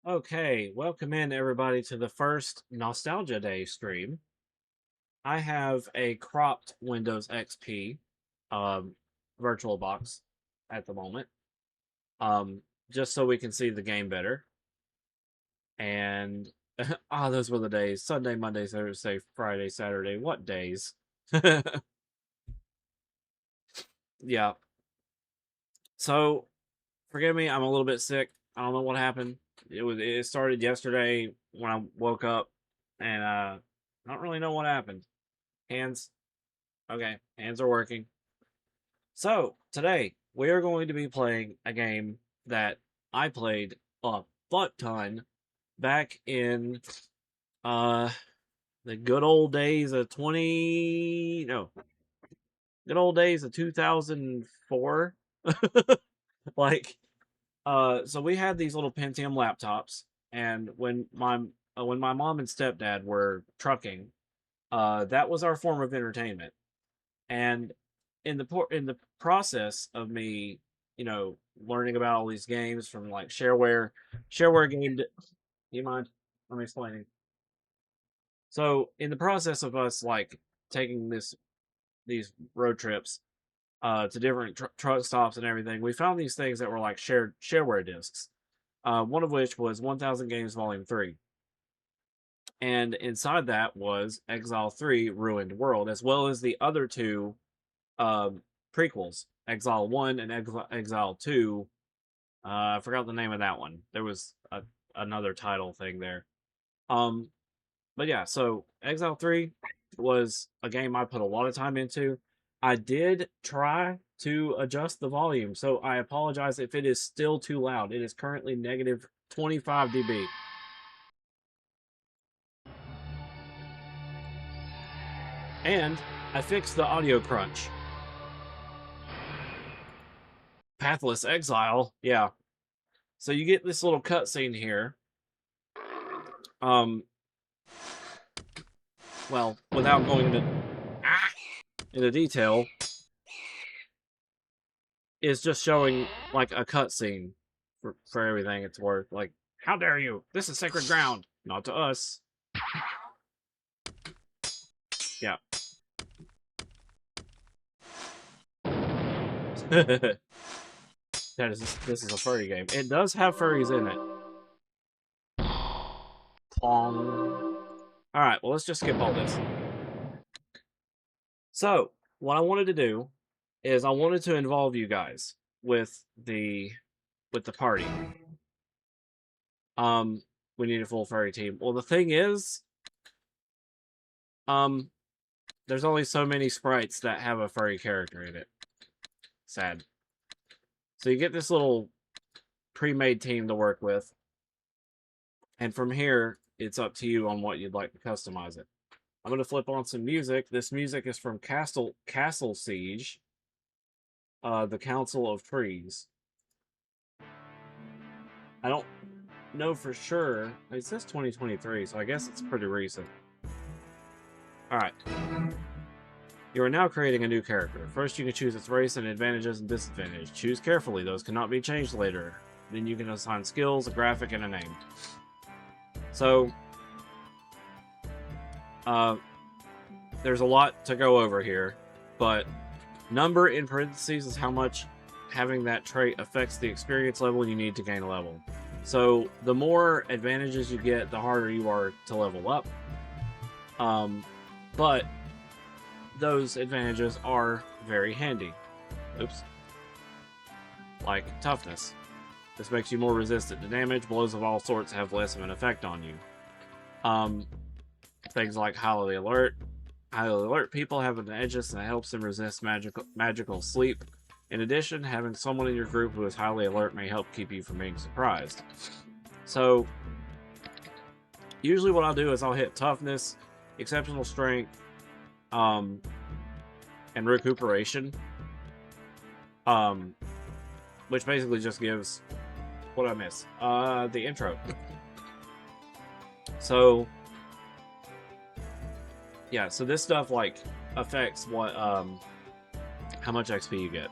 Okay, welcome in everybody to the first Nostalgia Day stream. I have a cropped Windows XP um, virtual box at the moment, um, just so we can see the game better. And those were the days: Sunday, Monday, Thursday, Friday, Saturday. What days? Yeah. So forgive me, I'm a little bit sick. I don't know what happened. It started yesterday when I woke up, and I don't really know what happened. Hands Okay, hands are working. So, today we are going to be playing a game that I played a butt ton back in uh the good old days of 20 no, good old days of 2004. Like so we had these little Pentium laptops, and when my mom and stepdad were trucking, that was our form of entertainment. And in the process of me, learning about all these games from like shareware game. You mind? I'm explaining. So in the process of us like taking these road trips to different truck stops and everything, we found these things that were like shared shareware discs. One of which was 1000 Games Volume 3. And inside that was Exile 3 Ruined World, as well as the other two um, prequels, Exile 1 and Exile 2. I forgot the name of that one. There was another title thing there. Um, but yeah, so Exile 3 was a game I put a lot of time into. I did try to adjust the volume, so I apologize if it is still too loud. It is currently negative 25 dB. And I fixed the audio crunch. Pathless Exile, yeah. So you get this little cutscene here. Um, well, without going into detail, is just showing like a cutscene for everything it's worth. Like, how dare you? This is sacred ground, not to us. Yeah. That this is a furry game. It does have furries in it. Plong. All right, well let's just skip all this. So what I wanted to do is I wanted to involve you guys with the party. Um, we need a full furry team. Well, the thing is, um, there's only so many sprites that have a furry character in it. Sad. So you get this little pre-made team to work with, and from here, it's up to you on what you'd like to customize it. I'm going to flip on some music. This music is from Castle Siege, the Council of Trees. I don't know for sure. It says 2023, so I guess it's pretty recent. All right. You are now creating a new character. First, you can choose its race and advantages and disadvantages. Choose carefully; those cannot be changed later. Then you can assign skills, a graphic, and a name. So, there's a lot to go over here, but number in parentheses is how much having that trait affects the experience level you need to gain a level. So, the more advantages you get, the harder you are to level up. But those advantages are very handy. Oops. Like toughness. This makes you more resistant to damage. Blows of all sorts have less of an effect on you. Things like highly alert. Highly alert people have an aegis that helps them resist magical sleep. In addition, having someone in your group who is highly alert may help keep you from being surprised. So, usually what I'll do is I'll hit toughness, exceptional strength, and recuperation. Which basically just gives what I miss. The intro. So yeah, so this stuff like affects what how much XP you get.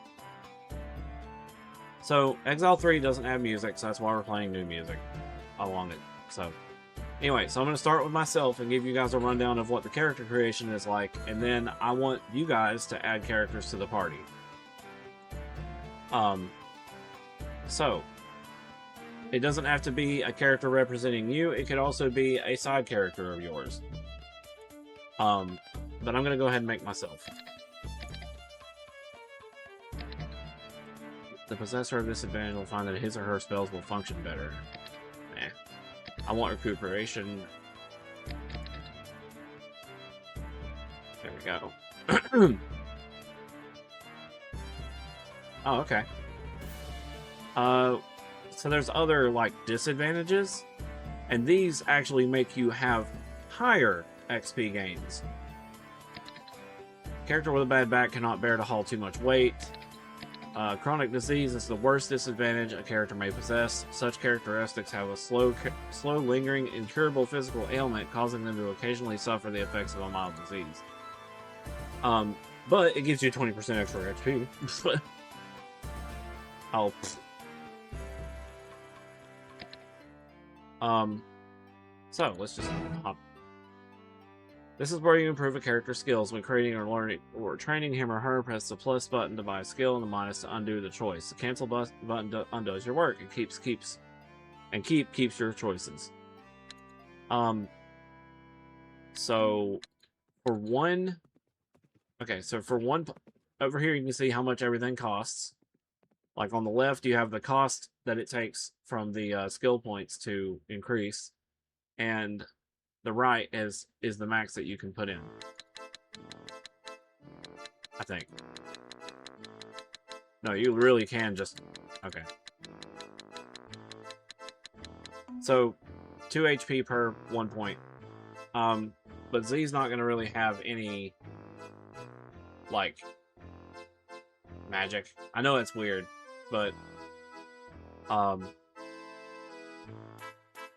So Exile 3 doesn't have music, so that's why we're playing new music. along it. So anyway, so I'm going to start with myself and give you guys a rundown of what the character creation is like, and then I want you guys to add characters to the party. So it doesn't have to be a character representing you. It could also be a side character of yours. But I'm going to go ahead and make myself. The possessor of this advantage will find that his or her spells will function better. I want recuperation. There we go. Oh, okay. So there's other, like, disadvantages, and these actually make you have higher XP gains. Character with a bad back cannot bear to haul too much weight. Chronic disease is the worst disadvantage a character may possess. Such characteristics have a slow, lingering, incurable physical ailment, causing them to occasionally suffer the effects of a mild disease. But it gives you 20% extra XP. Oh. So let's just hop. This is where you improve a character's skills. When creating or learning or training him or her, press the plus button to buy a skill and the minus to undo the choice. The cancel button undoes your work and keeps your choices. So for one, okay, so for one, over here you can see how much everything costs. Like on the left, you have the cost that it takes from the skill points to increase, and the right is the max that you can put in. I think. No, you really can just... Okay. So, 2 HP per 1 point. But Z's not going to really have any, like, magic. I know it's weird, but I'm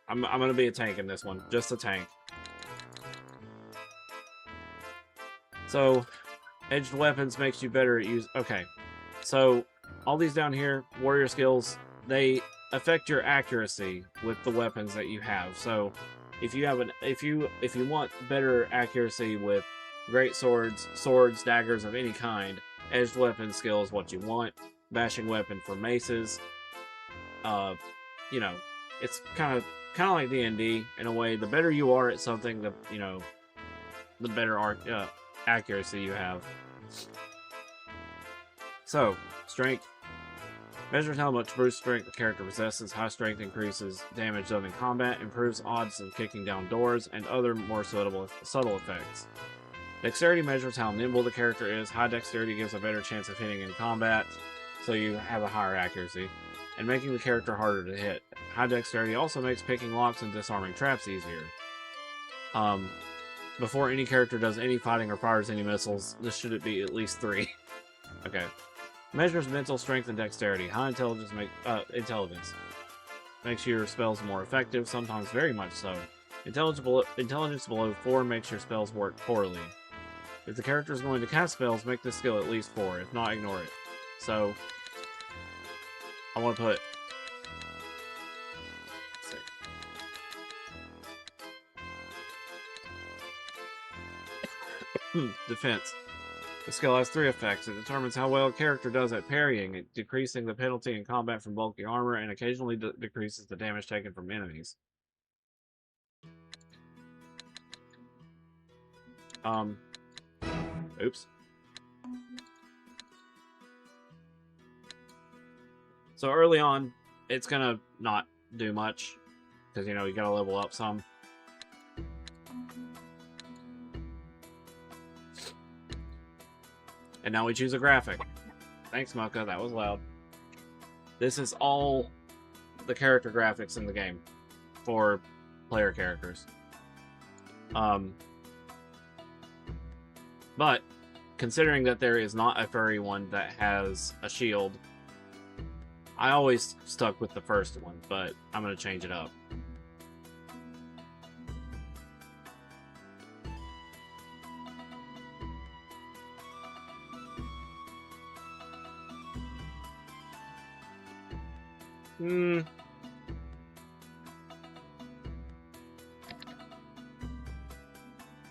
going to be a tank in this one. Just a tank. So, edged weapons makes you better at use... Okay. So, all these down here, warrior skills, they affect your accuracy with the weapons that you have. So, if you have if you want better accuracy with great swords, daggers of any kind, edged weapon skill is what you want. Bashing weapon for maces. You know, it's kind of like D&D in a way. The better you are at something, the better accuracy you have. So, strength measures how much brute strength the character possesses. High strength increases damage done in combat, improves odds of kicking down doors, and other more subtle effects. Dexterity measures how nimble the character is. High dexterity gives a better chance of hitting in combat, so you have a higher accuracy, and making the character harder to hit. High dexterity also makes picking locks and disarming traps easier. Before any character does any fighting or fires any missiles, this should be at least 3. Okay. Measures mental strength and dexterity. High intelligence makes your spells more effective, sometimes very much so. Intelligence below 4 makes your spells work poorly. If the character is going to cast spells, make this skill at least 4. If not, ignore it. So, I want to put... Defense. The skill has 3 effects. It determines how well a character does at parrying, decreasing the penalty in combat from bulky armor, and occasionally decreases the damage taken from enemies. Oops. So early on, it's gonna not do much, because, you gotta level up some. And now we choose a graphic. Thanks, Mocha. That was loud. This is all the character graphics in the game for player characters. But considering that there is not a furry one that has a shield, I always stuck with the first one, but I'm going to change it up.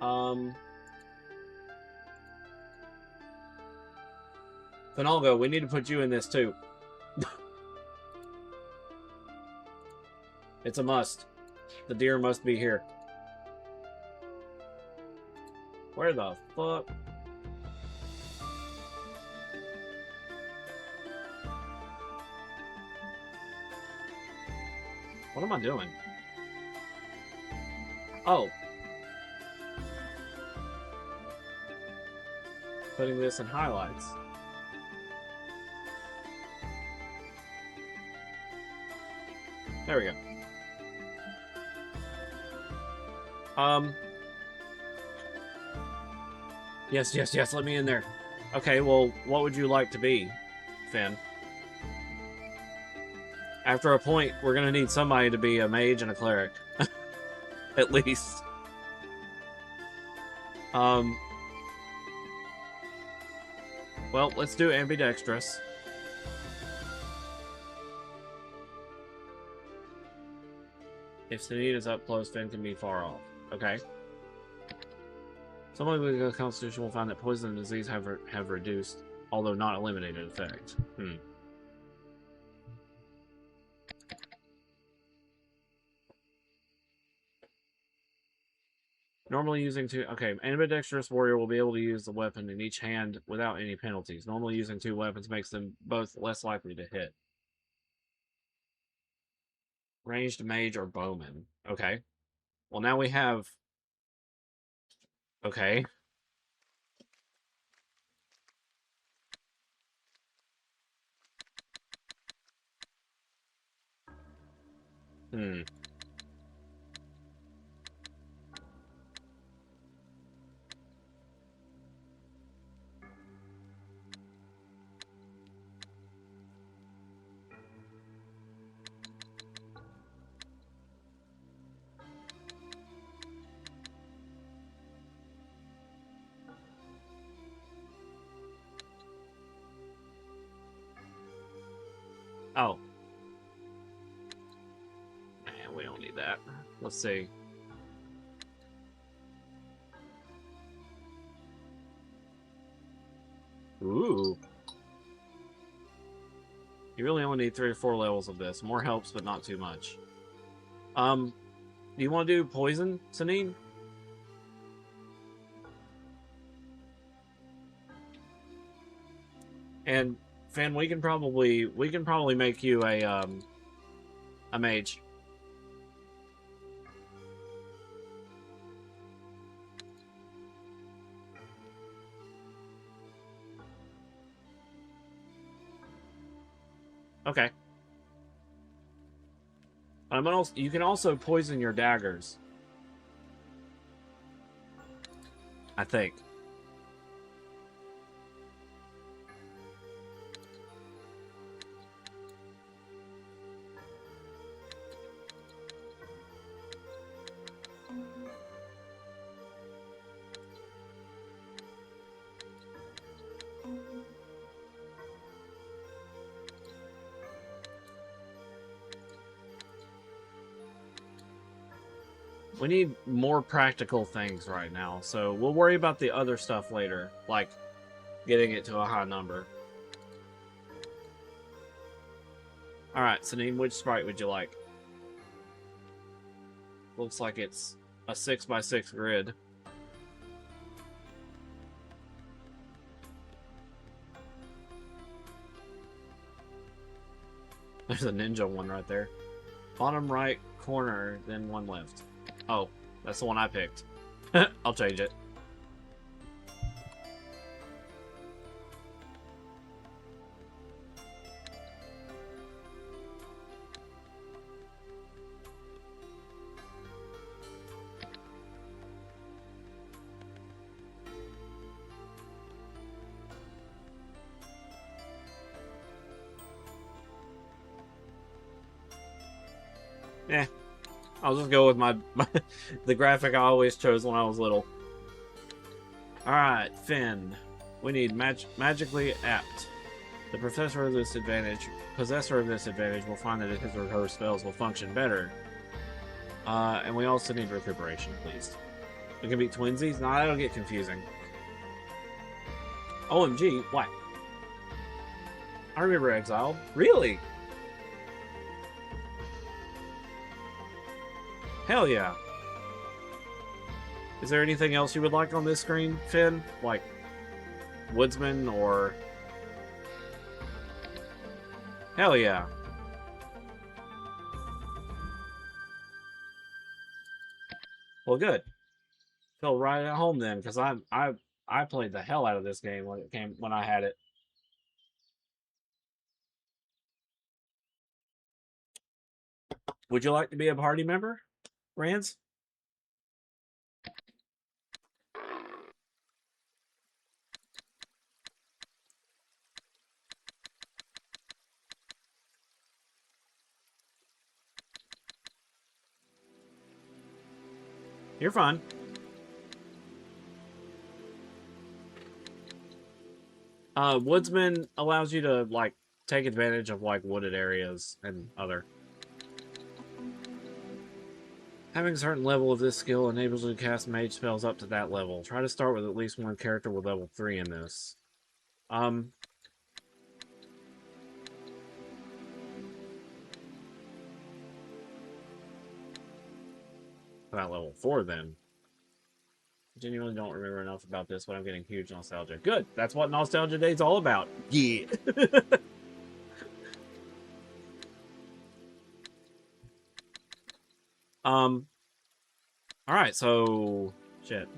Finalgo, we need to put you in this too. It's a must. The deer must be here. Where the fuck? What am I doing? Oh. Putting this in highlights. There we go. Yes, yes, yes, let me in there. Okay, well, what would you like to be, Finn? After a point, we're gonna need somebody to be a mage and a cleric. At least. Well, let's do ambidextrous. If Sinid is up close, Finn can be far off. Okay. Someone with a constitution will find that poison and disease have reduced, although not eliminated, effect. Normally using two... Okay, ambidextrous warrior will be able to use the weapon in each hand without any penalties. Normally using two weapons makes them both less likely to hit. Ranged mage or bowman. Okay. Well, now we have... Okay. Oh. Man, we don't need that. Let's see. Ooh. You really only need 3 or 4 levels of this. More helps, but not too much. Do you want to do poison, Sanine? And Fan, we can probably make you a mage. Okay. You can also poison your daggers. I think. We need more practical things right now, so we'll worry about the other stuff later, like getting it to a high number. Alright, Sanine, which sprite would you like? Looks like it's a 6x6 grid. There's a ninja one right there. Bottom right corner, then one left. Oh, that's the one I picked. I'll change it. Yeah. I'll just go with my the graphic I always chose when I was little. Alright, Finn. We need magically apt. The possessor of this advantage will find that his or her spells will function better. And we also need recuperation, please. It can be twinsies? No, that'll get confusing. OMG, what? I remember Exile. Really? Hell yeah. Is there anything else you would like on this screen, Finn? Like Woodsman or... Hell yeah. Well, good. Feel right at home then, because I played the hell out of this game when I had it. Would you like to be a party member, Rans? You're fine. Woodsman allows you to like take advantage of like wooded areas and other. Having a certain level of this skill enables you to cast mage spells up to that level. Try to start with at least one character with level 3 in this. Um, about level 4 then. I genuinely don't remember enough about this, but I'm getting huge nostalgia. Good. That's what Nostalgia Day's all about. Yeah. All right, so shit.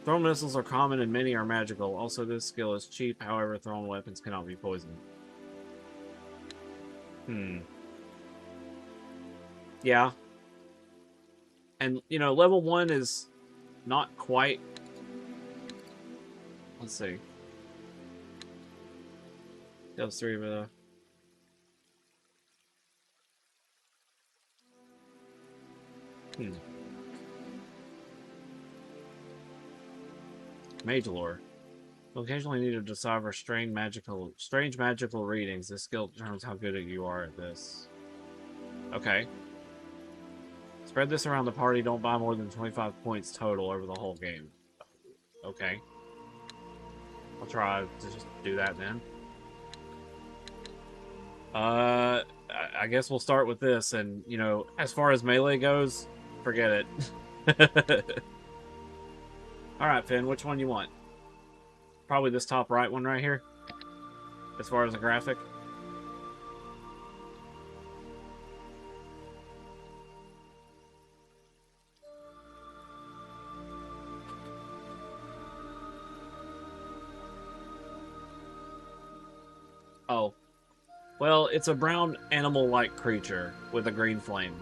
Thrown missiles are common and many are magical. Also, this skill is cheap. However, thrown weapons cannot be poisoned. Yeah. And, you know, level 1 is not quite... Let's see. Those 3 of the... Mage lore. You'll occasionally need to decipher strange magical readings. This skill determines how good you are at this. Okay. Spread this around the party. Don't buy more than 25 points total over the whole game. Okay. I'll try to just do that then. I guess we'll start with this, and, you know, as far as melee goes, forget it. Alright, Finn, which one you want? Probably this top right one right here, as far as the graphic. Oh. Well, it's a brown animal-like creature with a green flame.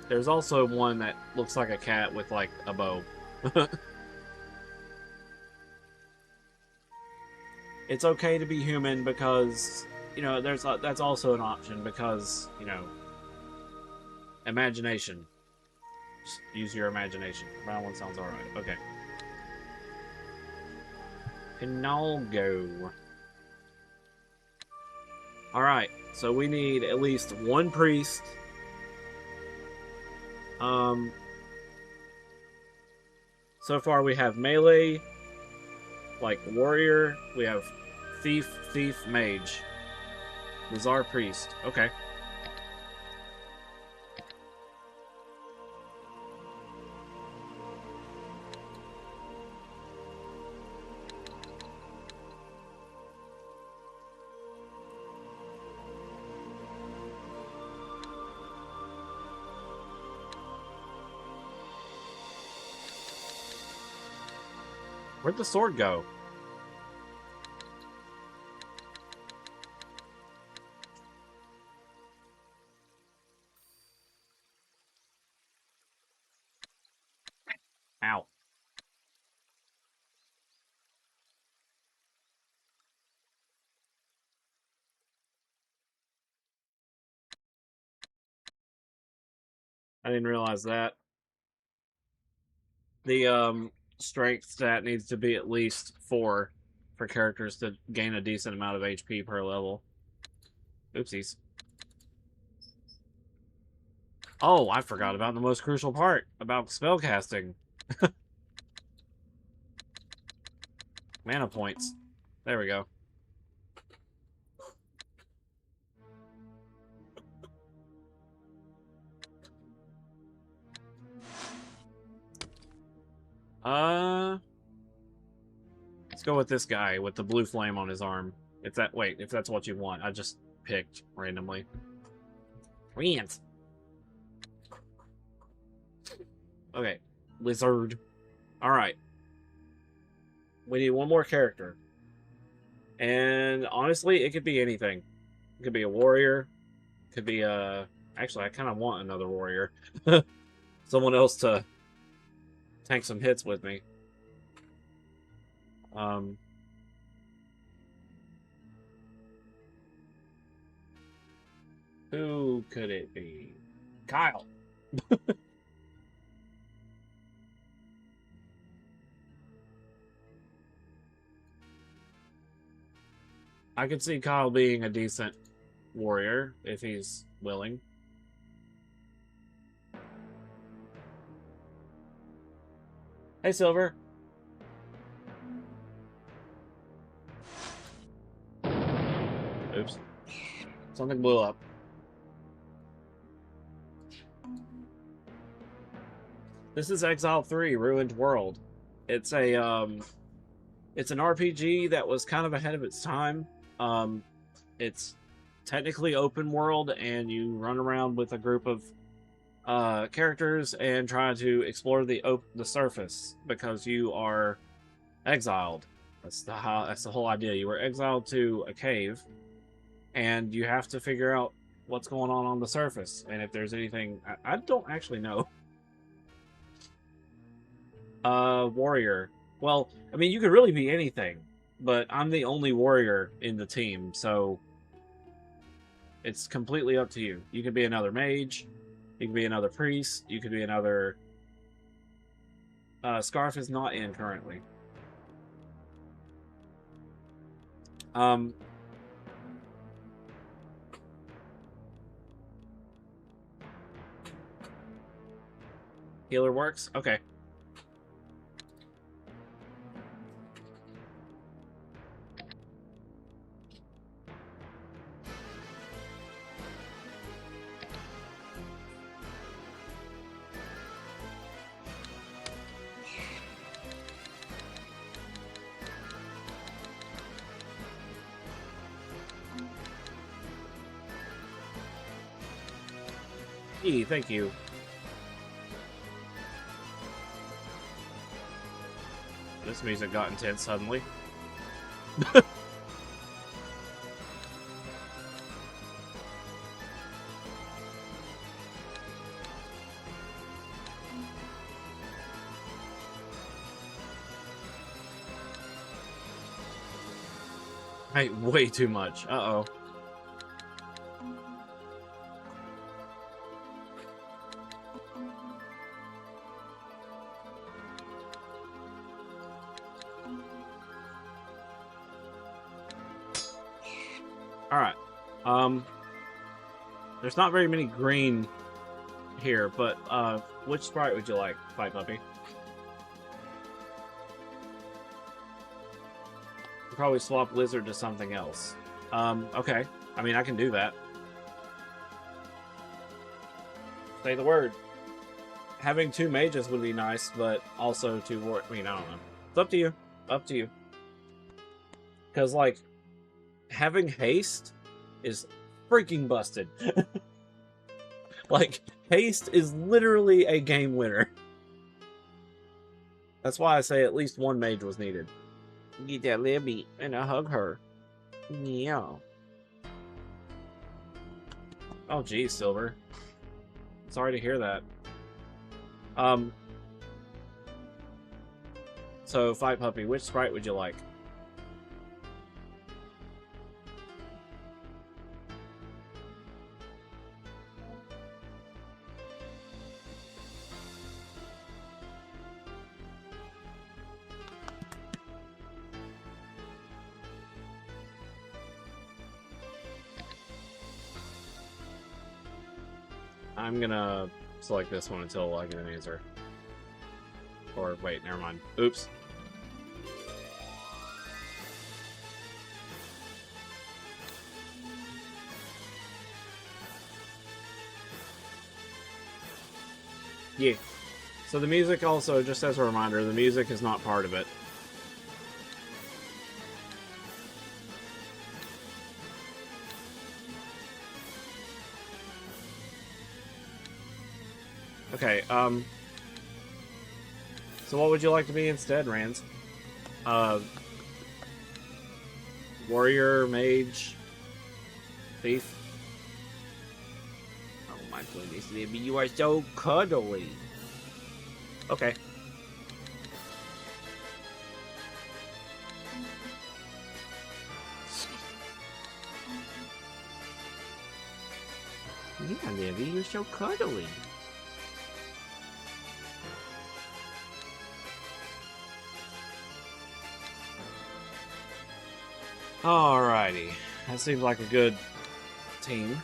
There's also one that looks like a cat with, like, a bow. It's okay to be human because, you know, that's also an option because, you know, imagination. Just use your imagination. Brown one sounds alright. Okay. Pinalgo. Alright, so we need at least one priest. So far we have melee, like warrior. We have thief, mage. Bizarre priest. Okay. Where'd the sword go? Ow. I didn't realize that. The strength stat needs to be at least 4 for characters to gain a decent amount of HP per level. Oopsies. Oh, I forgot about the most crucial part about spellcasting. Mana points. There we go. Let's go with this guy with the blue flame on his arm. If that's what you want. I just picked randomly. Rant. Okay. Lizard. Alright. We need one more character. And honestly, it could be anything. It could be a warrior. It could be a... Actually, I kind of want another warrior. Someone else to tank some hits with me. Who could it be? Kyle. I could see Kyle being a decent warrior if he's willing. Hey, Silver. Oops. Something blew up. This is Exile 3, Ruined World. It's an RPG that was kind of ahead of its time. It's technically open world, and you run around with a group of characters and try to explore the surface because you are exiled. That's the whole idea. You were exiled to a cave, and you have to figure out what's going on the surface, and if there's anything. I don't actually know. Warrior. Well, I mean, you could really be anything, but I'm the only warrior in the team, so it's completely up to you. You could be another mage, you could be another priest, you could be another... Scarf is not in currently. Healer works? Okay. Thank you. This music got intense suddenly. Hey, way too much. Uh-oh. Alright. There's not very many green here, but which sprite would you like, Fight Puppy? I'll probably swap Lizard to something else. Okay. I mean, I can do that. Say the word. Having two mages would be nice, but also two war... I mean, I don't know. It's up to you. Up to you. Because, like, having haste is freaking busted. Like, haste is literally a game winner. That's why I say at least one mage was needed. Get that Libby and I hug her. Yeah. Oh, geez, Silver. Sorry to hear that. So, Fight Puppy, which sprite would you like? I'm gonna select this one until I get an answer. Or wait, never mind. Oops. Yeah. So the music also, just as a reminder, the music is not part of it. Okay, so what would you like to be instead, Rans? Warrior, mage, thief? Oh my goodness, Libby, you are so cuddly. Okay. Yeah, Libby, you're so cuddly. Alrighty. That seems like a good team.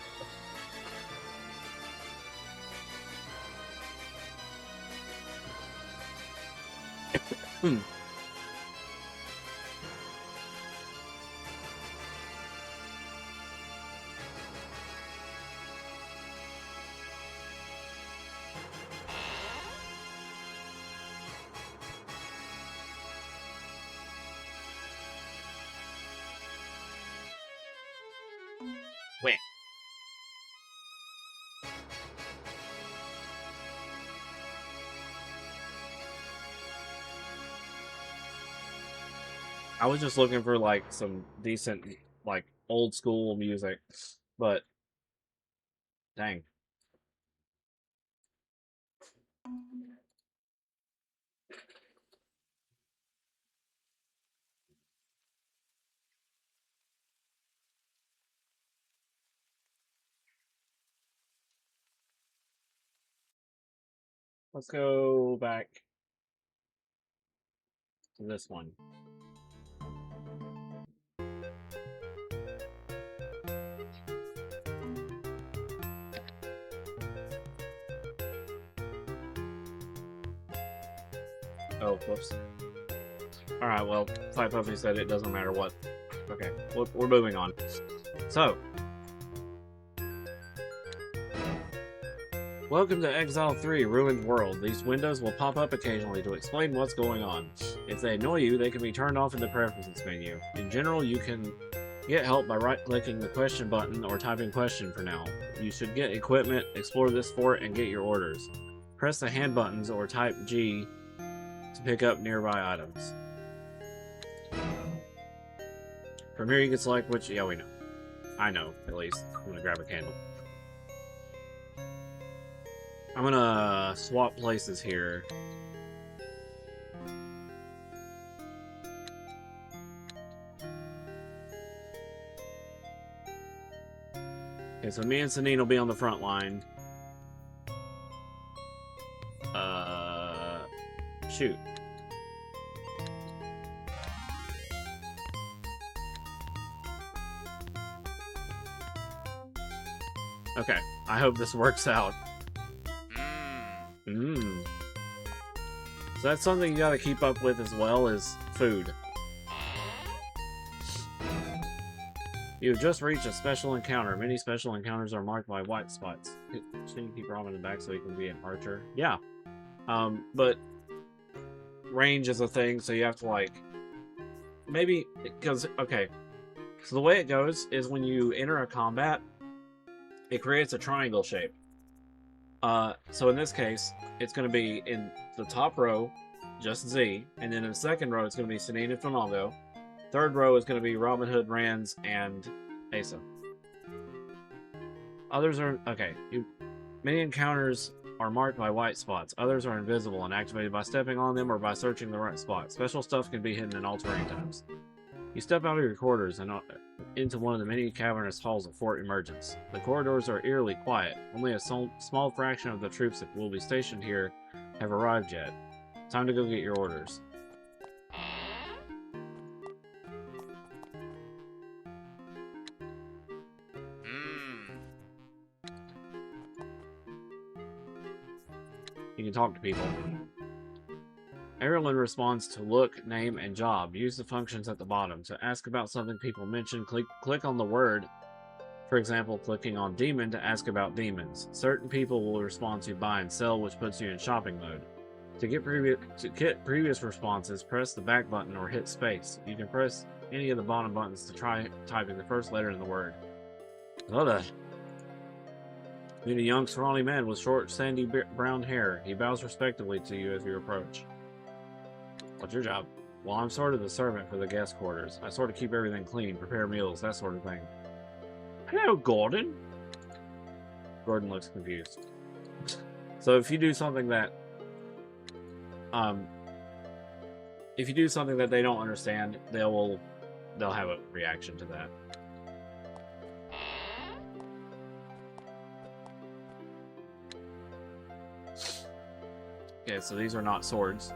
Wait. I was just looking for like some decent, like old school music, but dang. Let's go back to this one. Oh, whoops. Alright, well, Five Puffy said it doesn't matter what. Okay, we're moving on. So, welcome to Exile 3, Ruined World. These windows will pop up occasionally to explain what's going on. If they annoy you, they can be turned off in the preferences menu. In general, you can get help by right-clicking the question button or typing question for now. You should get equipment, explore this fort, and get your orders. Press the hand buttons or type G to pick up nearby items. From here you can select which... Yeah, we know. I know, at least. I'm gonna grab a candle. I'm gonna swap places here. Okay, so me and Sanine will be on the front line. Shoot. Okay, I hope this works out. So that's something you gotta keep up with as well, is food. You've just reached a special encounter. Many special encounters are marked by white spots. Shouldn't you keep Robin in the back so he can be an archer? Yeah. But range is a thing, so you have to, like... Maybe, because, okay. So the way it goes is when you enter a combat, it creates a triangle shape. So in this case, it's going to be in the top row, just Z, and then in the second row, it's going to be Sanine and Fernaldo. Third row is going to be Robin Hood, Rans, and Asa. Others are... Okay. Many encounters are marked by white spots. Others are invisible and activated by stepping on them or by searching the right spot. Special stuff can be hidden in all terrain types. You step out of your quarters and into one of the many cavernous halls of Fort Emergence. The corridors are eerily quiet. Only a small fraction of the troops that will be stationed here have arrived yet. Time to go get your orders. You can talk to people. Everyone responds to look, name, and job. Use the functions at the bottom. To ask about something people mention, click on the word. For example, clicking on demon to ask about demons. Certain people will respond to buy and sell, which puts you in shopping mode. To get previous responses, press the back button or hit space. You can press any of the bottom buttons to try typing the first letter in the word. Meet a young, scrawny man with short, sandy brown hair. He bows respectfully to you as you approach. What's your job? Well, I'm sort of the servant for the guest quarters. I sort of keep everything clean, prepare meals, that sort of thing. Hello, Gordon. Gordon looks confused. So if you do something that they don't understand, they'll have a reaction to that. Okay, so these are not swords.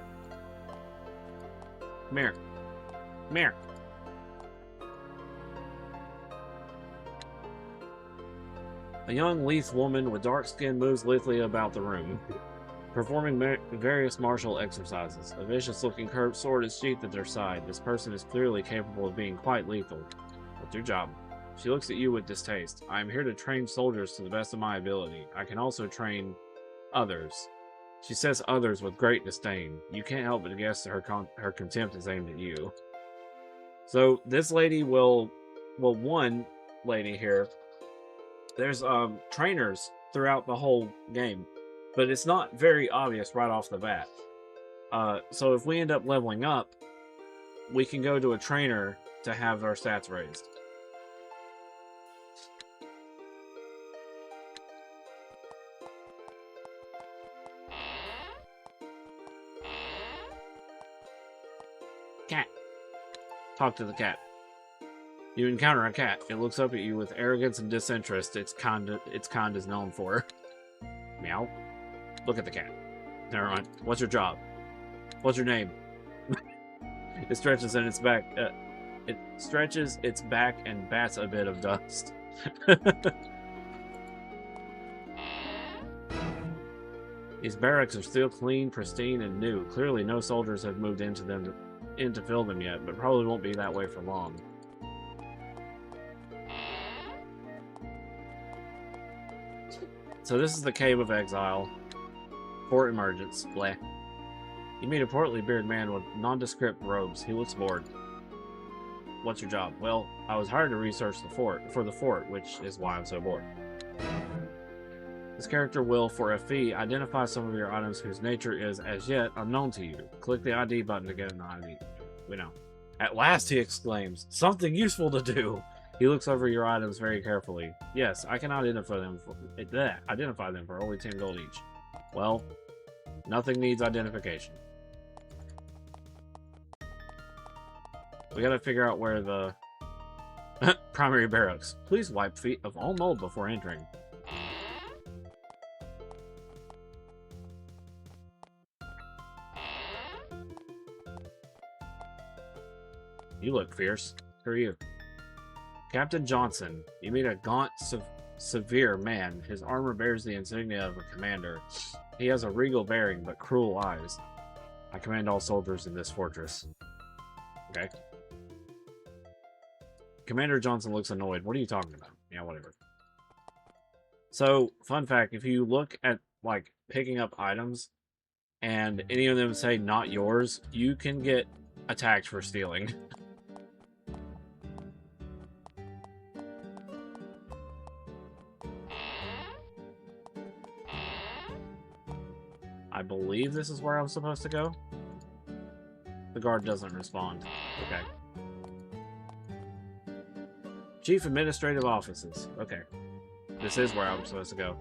Come here. Come here. A young, lithe woman with dark skin moves lithely about the room, performing various martial exercises. A vicious-looking curved sword is sheathed at their side. This person is clearly capable of being quite lethal. What's your job? She looks at you with distaste. I am here to train soldiers to the best of my ability. I can also train others. She says others with great disdain. You can't help but guess her contempt is aimed at you. So this lady one lady here, there's trainers throughout the whole game, but it's not very obvious right off the bat. So if we end up leveling up, we can go to a trainer to have our stats raised. Cat. Talk to the cat. You encounter a cat. It looks up at you with arrogance and disinterest its kind is known for. Meow. Look at the cat. Never mind. What's your job? What's your name? It stretches its back and bats a bit of dust. These barracks are still clean, pristine, and new. Clearly no soldiers have moved into them to fill them yet, but probably won't be that way for long. So this is the Cave of Exile. Fort Emergence. Bleh. You meet a portly bearded man with nondescript robes. He looks bored. What's your job? Well, I was hired to research the fort, which is why I'm so bored. This character will, for a fee, identify some of your items whose nature is, as yet, unknown to you. Click the ID button to get an ID. We know. At last, he exclaims. Something useful to do! He looks over your items very carefully. Yes, I can identify them for only 10 gold each. Well, nothing needs identification. We gotta figure out where the primary barracks. Please wipe feet of all mold before entering. You look fierce. Who are you? Captain Johnson. You meet a gaunt, severe man. His armor bears the insignia of a commander. He has a regal bearing, but cruel eyes. I command all soldiers in this fortress. Okay. Commander Johnson looks annoyed. What are you talking about? Yeah, whatever. So, fun fact, if you look at, like, picking up items, and any of them say not yours, you can get attacked for stealing. I believe this is where I'm supposed to go. The guard doesn't respond. Okay. Chief Administrative Offices. Okay. This is where I'm supposed to go.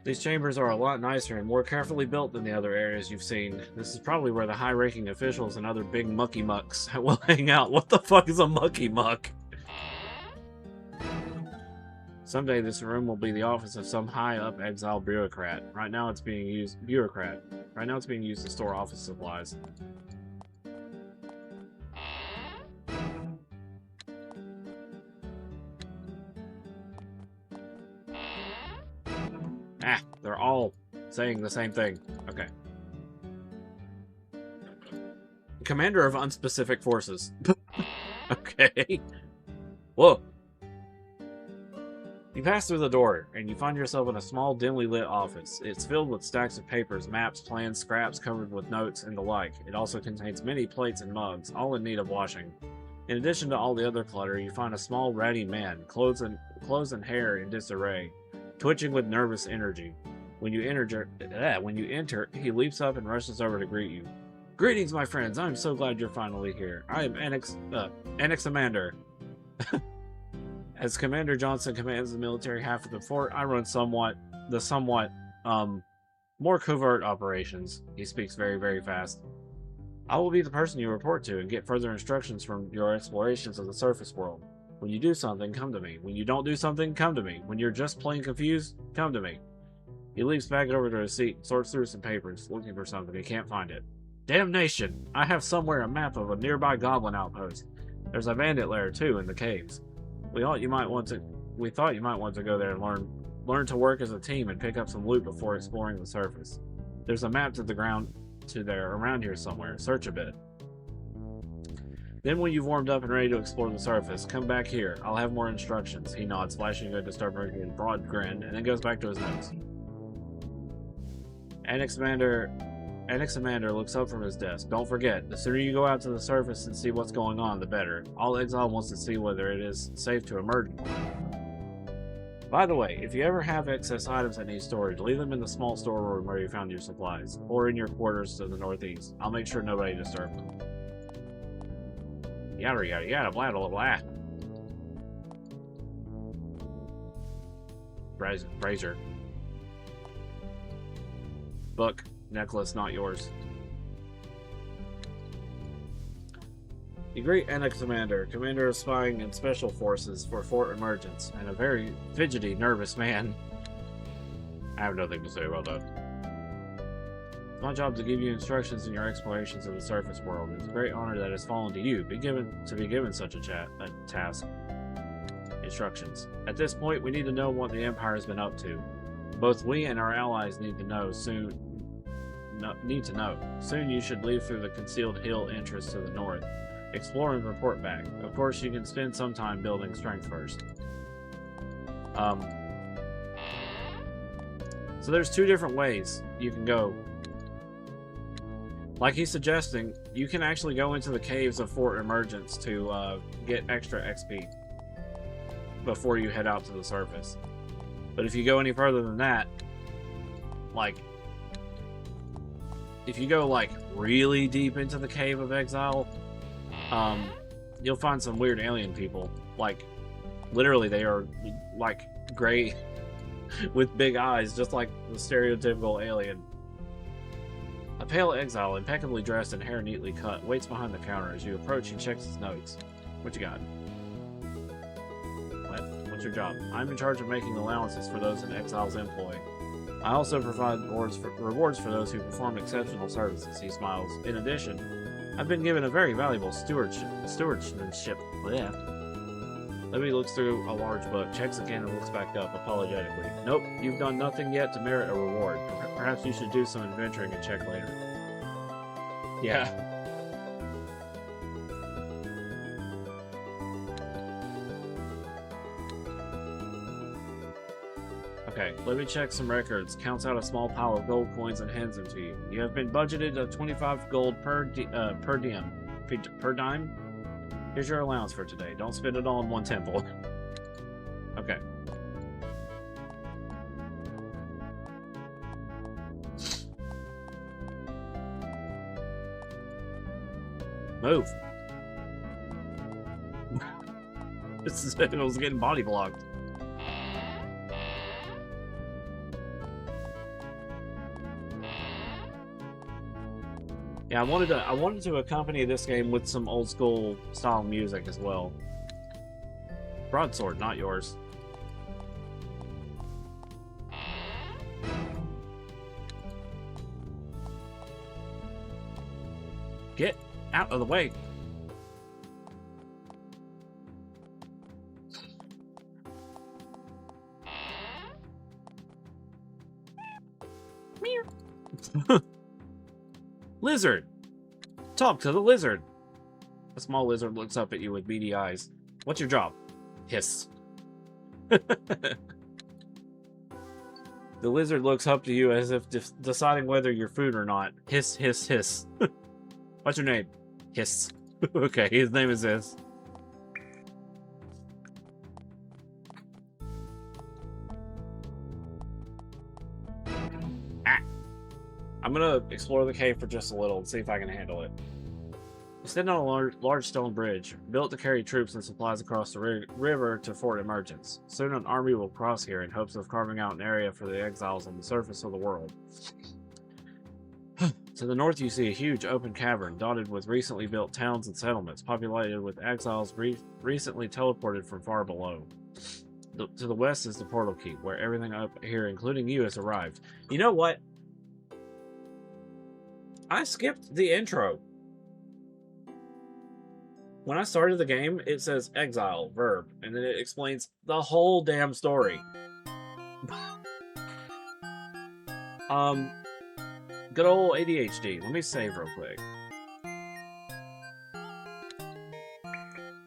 These chambers are a lot nicer and more carefully built than the other areas you've seen. This is probably where the high-ranking officials and other big mucky mucks will hang out. What the fuck is a mucky muck? Someday this room will be the office of some high-up exile bureaucrat. Right now it's being used to store office supplies. Ah, they're all saying the same thing. Okay. Commander of unspecific forces. Okay. Whoa. You pass through the door, and you find yourself in a small, dimly lit office. It's filled with stacks of papers, maps, plans, scraps covered with notes, and the like. It also contains many plates and mugs, all in need of washing. In addition to all the other clutter, you find a small, ratty man, clothes and hair in disarray, twitching with nervous energy. When you enter, he leaps up and rushes over to greet you. Greetings, my friends. I'm so glad you're finally here. I am Anaximander. As Commander Johnson commands the military half of the fort, I run somewhat more covert operations. He speaks very, very fast. I will be the person you report to and get further instructions from your explorations of the surface world. When you do something, come to me. When you don't do something, come to me. When you're just plain confused, come to me. He leaps back over to his seat and sorts through some papers, looking for something. He can't find it. Damnation! I have somewhere a map of a nearby goblin outpost. There's a bandit lair, too, in the caves. We thought you might want to go there and learn to work as a team and pick up some loot before exploring the surface. There's a map around here somewhere. Search a bit. Then when you've warmed up and ready to explore the surface, come back here. I'll have more instructions. He nods, flashing a disturbingly broad grin, and then goes back to his notes. Anaximander looks up from his desk. Don't forget, the sooner you go out to the surface and see what's going on, the better. All Exile wants to see whether it is safe to emerge. By the way, if you ever have excess items that need storage, leave them in the small storeroom where you found your supplies, or in your quarters to the northeast. I'll make sure nobody disturbs them. Yada yada yada, blah blah blah. Brazier. Book. Necklace, not yours. You greet Anaximander, commander of spying and special forces for Fort Emergence, and a very fidgety, nervous man. I have nothing to say about that. It's my job to give you instructions in your explorations of the surface world. It's a great honor that has fallen to you, to be given such a task. Instructions. At this point, we need to know what the Empire has been up to. Both we and our allies need to know soon. Soon you should leave through the concealed hill entrance to the north. Explore and report back. Of course, you can spend some time building strength first. So there's two different ways you can go. Like he's suggesting, you can actually go into the caves of Fort Emergence to get extra XP before you head out to the surface. But if you go any further than that, like, if you go like really deep into the Cave of Exile, you'll find some weird alien people. Like, literally, they are like gray with big eyes, just like the stereotypical alien. A pale exile, impeccably dressed and hair neatly cut, waits behind the counter. As you approach, he checks his notes. What you got? What? What's your job? I'm in charge of making allowances for those in Exile's employ. I also provide rewards for those who perform exceptional services, he smiles. In addition, I've been given a very valuable stewardship. Blech. Libby looks through a large book, checks again, and looks back up, apologetically. Nope, you've done nothing yet to merit a reward. Perhaps you should do some adventuring and check later. Yeah. Okay, Libby checks some records, counts out a small pile of gold coins and hands them to you. You have been budgeted at 25 gold per dime. Here's your allowance for today. Don't spend it all in one temple. Okay. Move. This is it was getting body blocked. Yeah, I wanted to accompany this game with some old school style music as well. Broadsword, not yours. Get out of the way. Lizard! Talk to the lizard! A small lizard looks up at you with beady eyes. What's your job? Hiss. The lizard looks up to you as if deciding whether you're food or not. Hiss, hiss, hiss. What's your name? Hiss. Okay, his name is Hiss. I'm gonna explore the cave for just a little and see if I can handle it. We're standing on a large stone bridge, built to carry troops and supplies across the river to Fort Emergence. Soon an army will cross here in hopes of carving out an area for the exiles on the surface of the world. To the north you see a huge open cavern dotted with recently built towns and settlements, populated with exiles recently teleported from far below. To the west is the portal keep, where everything up here, including you, has arrived. You know what? I skipped the intro. When I started the game, it says Exile, verb, and then it explains the whole damn story. Good old ADHD. Let me save real quick.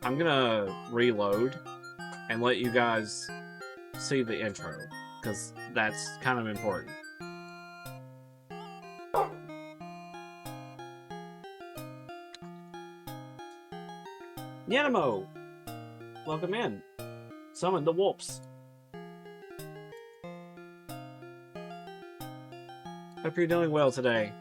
I'm gonna reload and let you guys see the intro, because that's kind of important. Yanimo! Welcome in. Summon the wolves. Hope you're doing well today.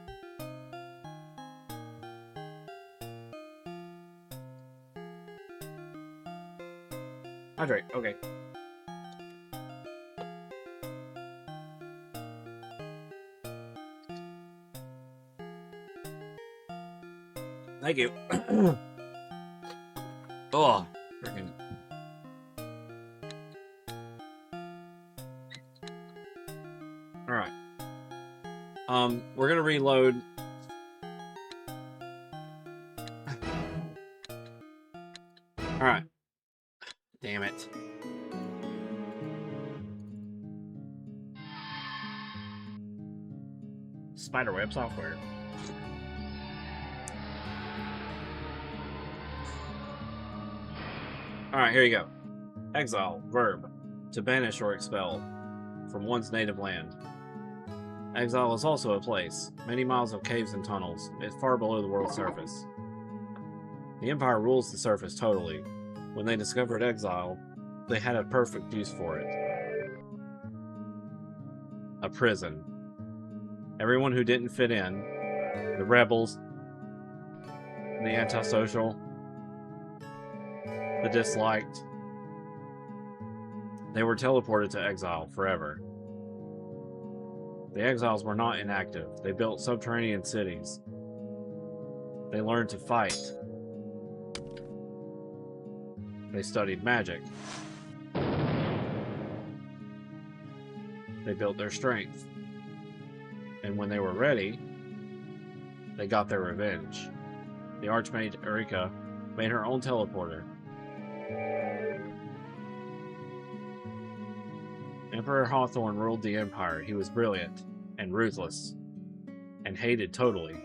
Hydrate, okay. Thank you. Oh, freaking. Alright. We're gonna reload. Alright. Damn it. Spiderweb software. Alright, here you go. Exile, verb. To banish or expel from one's native land. Exile is also a place. Many miles of caves and tunnels. It's far below the world's surface. The Empire rules the surface totally. When they discovered Exile, they had a perfect use for it. A prison. Everyone who didn't fit in, the rebels, the antisocial, the disliked, they were teleported to Exile forever. The exiles were not inactive. They built subterranean cities. They learned to fight. They studied magic. They built their strength. And when they were ready, they got their revenge. The Archmage Erika made her own teleporter. Emperor Hawthorne ruled the Empire. He was brilliant and ruthless and hated totally.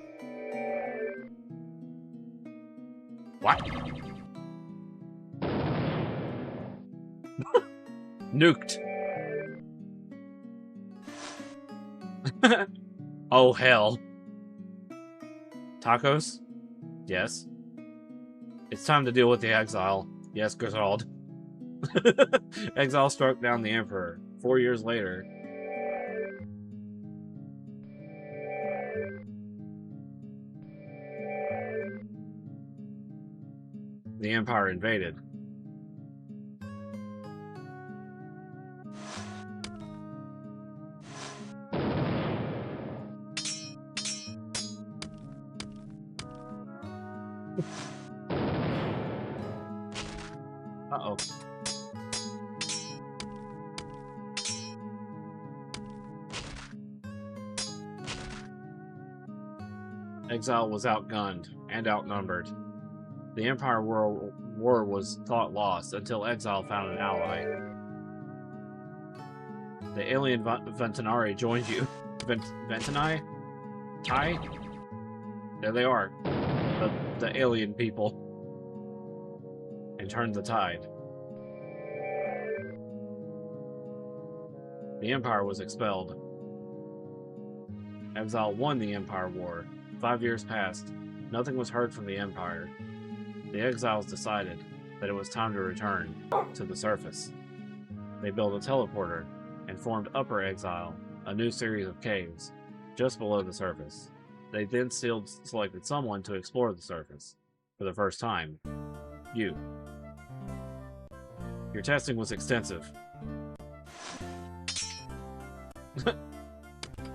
What? Nuked. Oh, hell. Tacos? Yes. It's time to deal with the exile. Yes, Gerald. Exile struck down the Emperor. 4 years later, the Empire invaded. Uh-oh. Exile was outgunned and outnumbered. The Empire War was thought lost until Exile found an ally. The alien Ventinari joined you. Ventenai? Tai? There they are. The alien people. And turned the tide. The Empire was expelled. Exile won the Empire War. 5 years passed. Nothing was heard from the Empire. The Exiles decided that it was time to return to the surface. They built a teleporter and formed Upper Exile, a new series of caves, just below the surface. They then selected someone to explore the surface. For the first time. You. Your testing was extensive.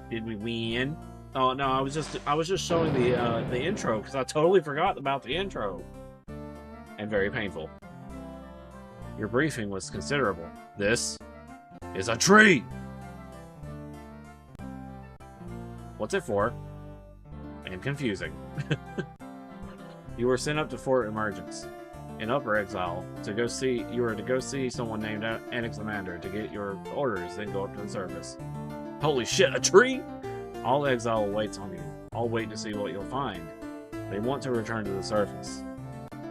Did we win? Oh no, I was just showing the intro because I totally forgot about the intro. And very painful. Your briefing was considerable. This is a tree! What's it for? And confusing. You were sent up to Fort Emergence in Upper Exile you were to go see someone named Anaximander to get your orders, then go up to the surface. Holy shit, a tree? All Exile awaits on you. I'll wait to see what you'll find. They want to return to the surface.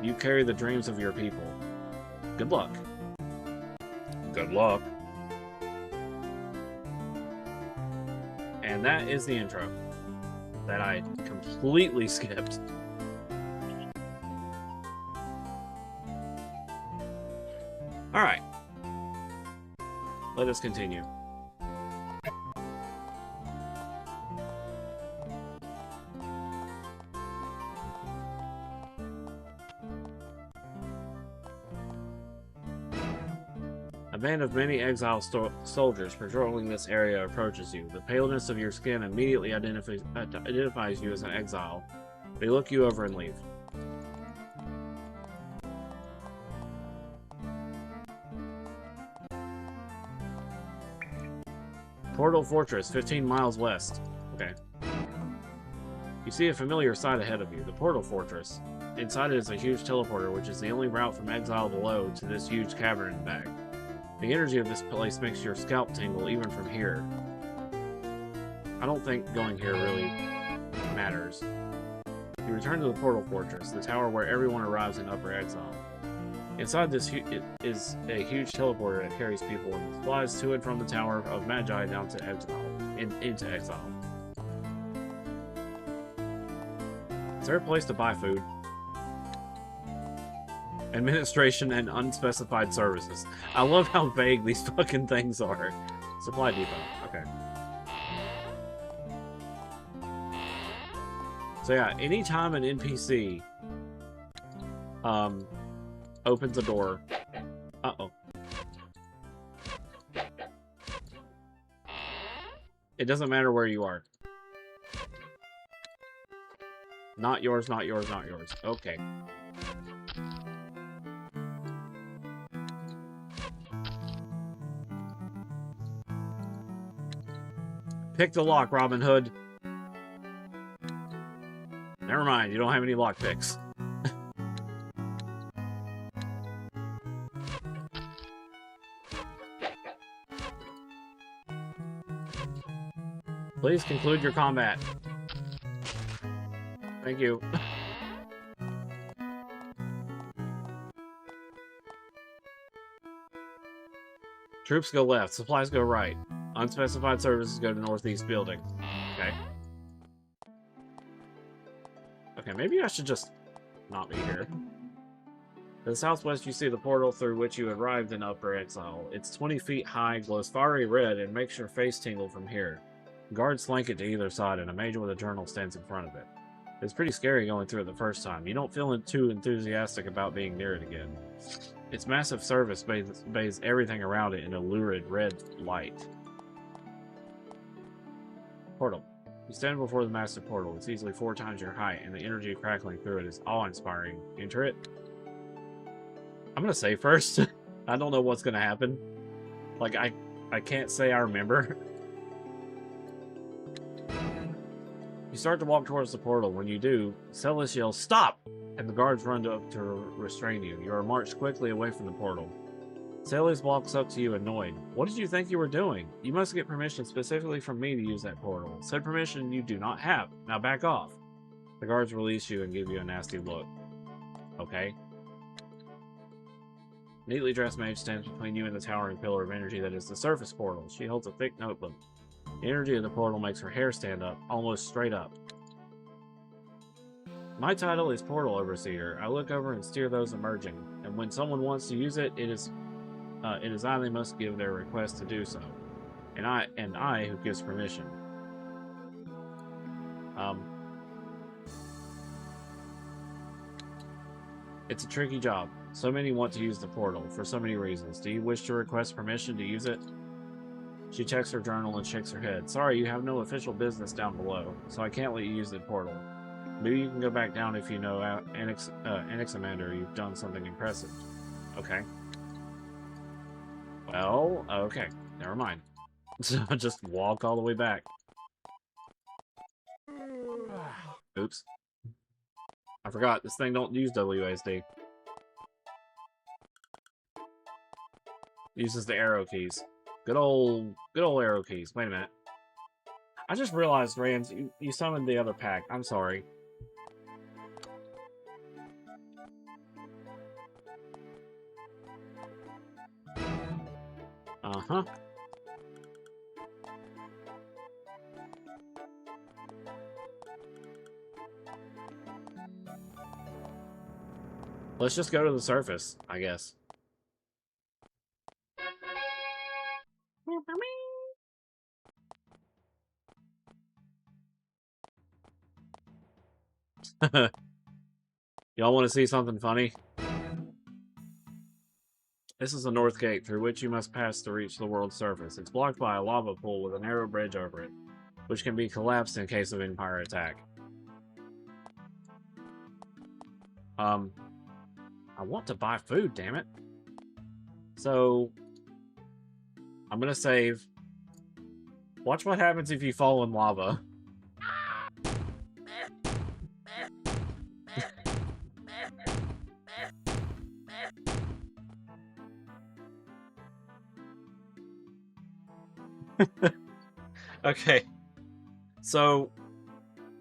You carry the dreams of your people. Good luck. Good luck. And that is the intro that I completely skipped. Alright. Let us continue. A band of many exile soldiers patrolling this area approaches you. The paleness of your skin immediately identifies you as an exile. They look you over and leave. Portal Fortress, 15 miles west. Okay. You see a familiar sight ahead of you, the Portal Fortress. Inside it is a huge teleporter, which is the only route from Exile below to this huge cavern and back. The energy of this place makes your scalp tingle even from here. I don't think going here really matters. You return to the Portal Fortress, the tower where everyone arrives in Upper Exile. Inside this is a huge teleporter that carries people and flies to and from the Tower of Magi down to Exile, into Exile. Is there a place to buy food? Administration and unspecified services. I love how vague these fucking things are. Supply depot. Okay. So yeah, anytime an NPC opens a door. Uh-oh. It doesn't matter where you are. Not yours, not yours, not yours. Okay. Pick the lock, Robin Hood. Never mind, you don't have any lock picks. Please conclude your combat. Thank you. Troops go left, supplies go right. Unspecified services go to northeast building. Okay. Okay, maybe I should just not be here. To the southwest, you see the portal through which you arrived in Upper Exile. It's 20 feet high, glows fiery red, and makes your face tingle from here. Guards flank it to either side, and a mage with a journal stands in front of it. It's pretty scary going through it the first time. You don't feel too enthusiastic about being near it again. Its massive surface bathes everything around it in a lurid red light. Portal. You stand before the massive portal. It's easily 4 times your height, and the energy crackling through it is awe-inspiring. Enter it. I'm gonna say first. I don't know what's gonna happen. Like, I can't say I remember. You start to walk towards the portal. When you do, Celis yells, "Stop!" and the guards run up to restrain you. You are marched quickly away from the portal. Sally's walks up to you annoyed. What did you think you were doing? You must get permission specifically from me to use that portal. Said permission you do not have. Now back off. The guards release you and give you a nasty look. Okay. Neatly dressed mage stands between you and the towering pillar of energy that is the surface portal. She holds a thick notebook. The energy of the portal makes her hair stand up, almost straight up. My title is Portal Overseer. I look over and steer those emerging, and when someone wants to use it, it is I they must give their request to do so, and I who gives permission. It's a tricky job. So many want to use the portal for so many reasons. Do you wish to request permission to use it? She checks her journal and shakes her head. Sorry, you have no official business down below, so I can't let you use the portal. Maybe you can go back down if you know Anaximander, you've done something impressive. Okay. Well, okay. Never mind. So just walk all the way back. Oops. I forgot, this thing don't use WASD. Uses the arrow keys. Good old arrow keys. Wait a minute. I just realized, Rams, you summoned the other pack. I'm sorry. Uh-huh. Let's just go to the surface, I guess. Y'all want to see something funny? This is the north gate through which you must pass to reach the world's surface. It's blocked by a lava pool with a narrow bridge over it, which can be collapsed in case of Empire attack. I want to buy food, damn it. So, I'm gonna save. Watch what happens if you fall in lava. Okay. So,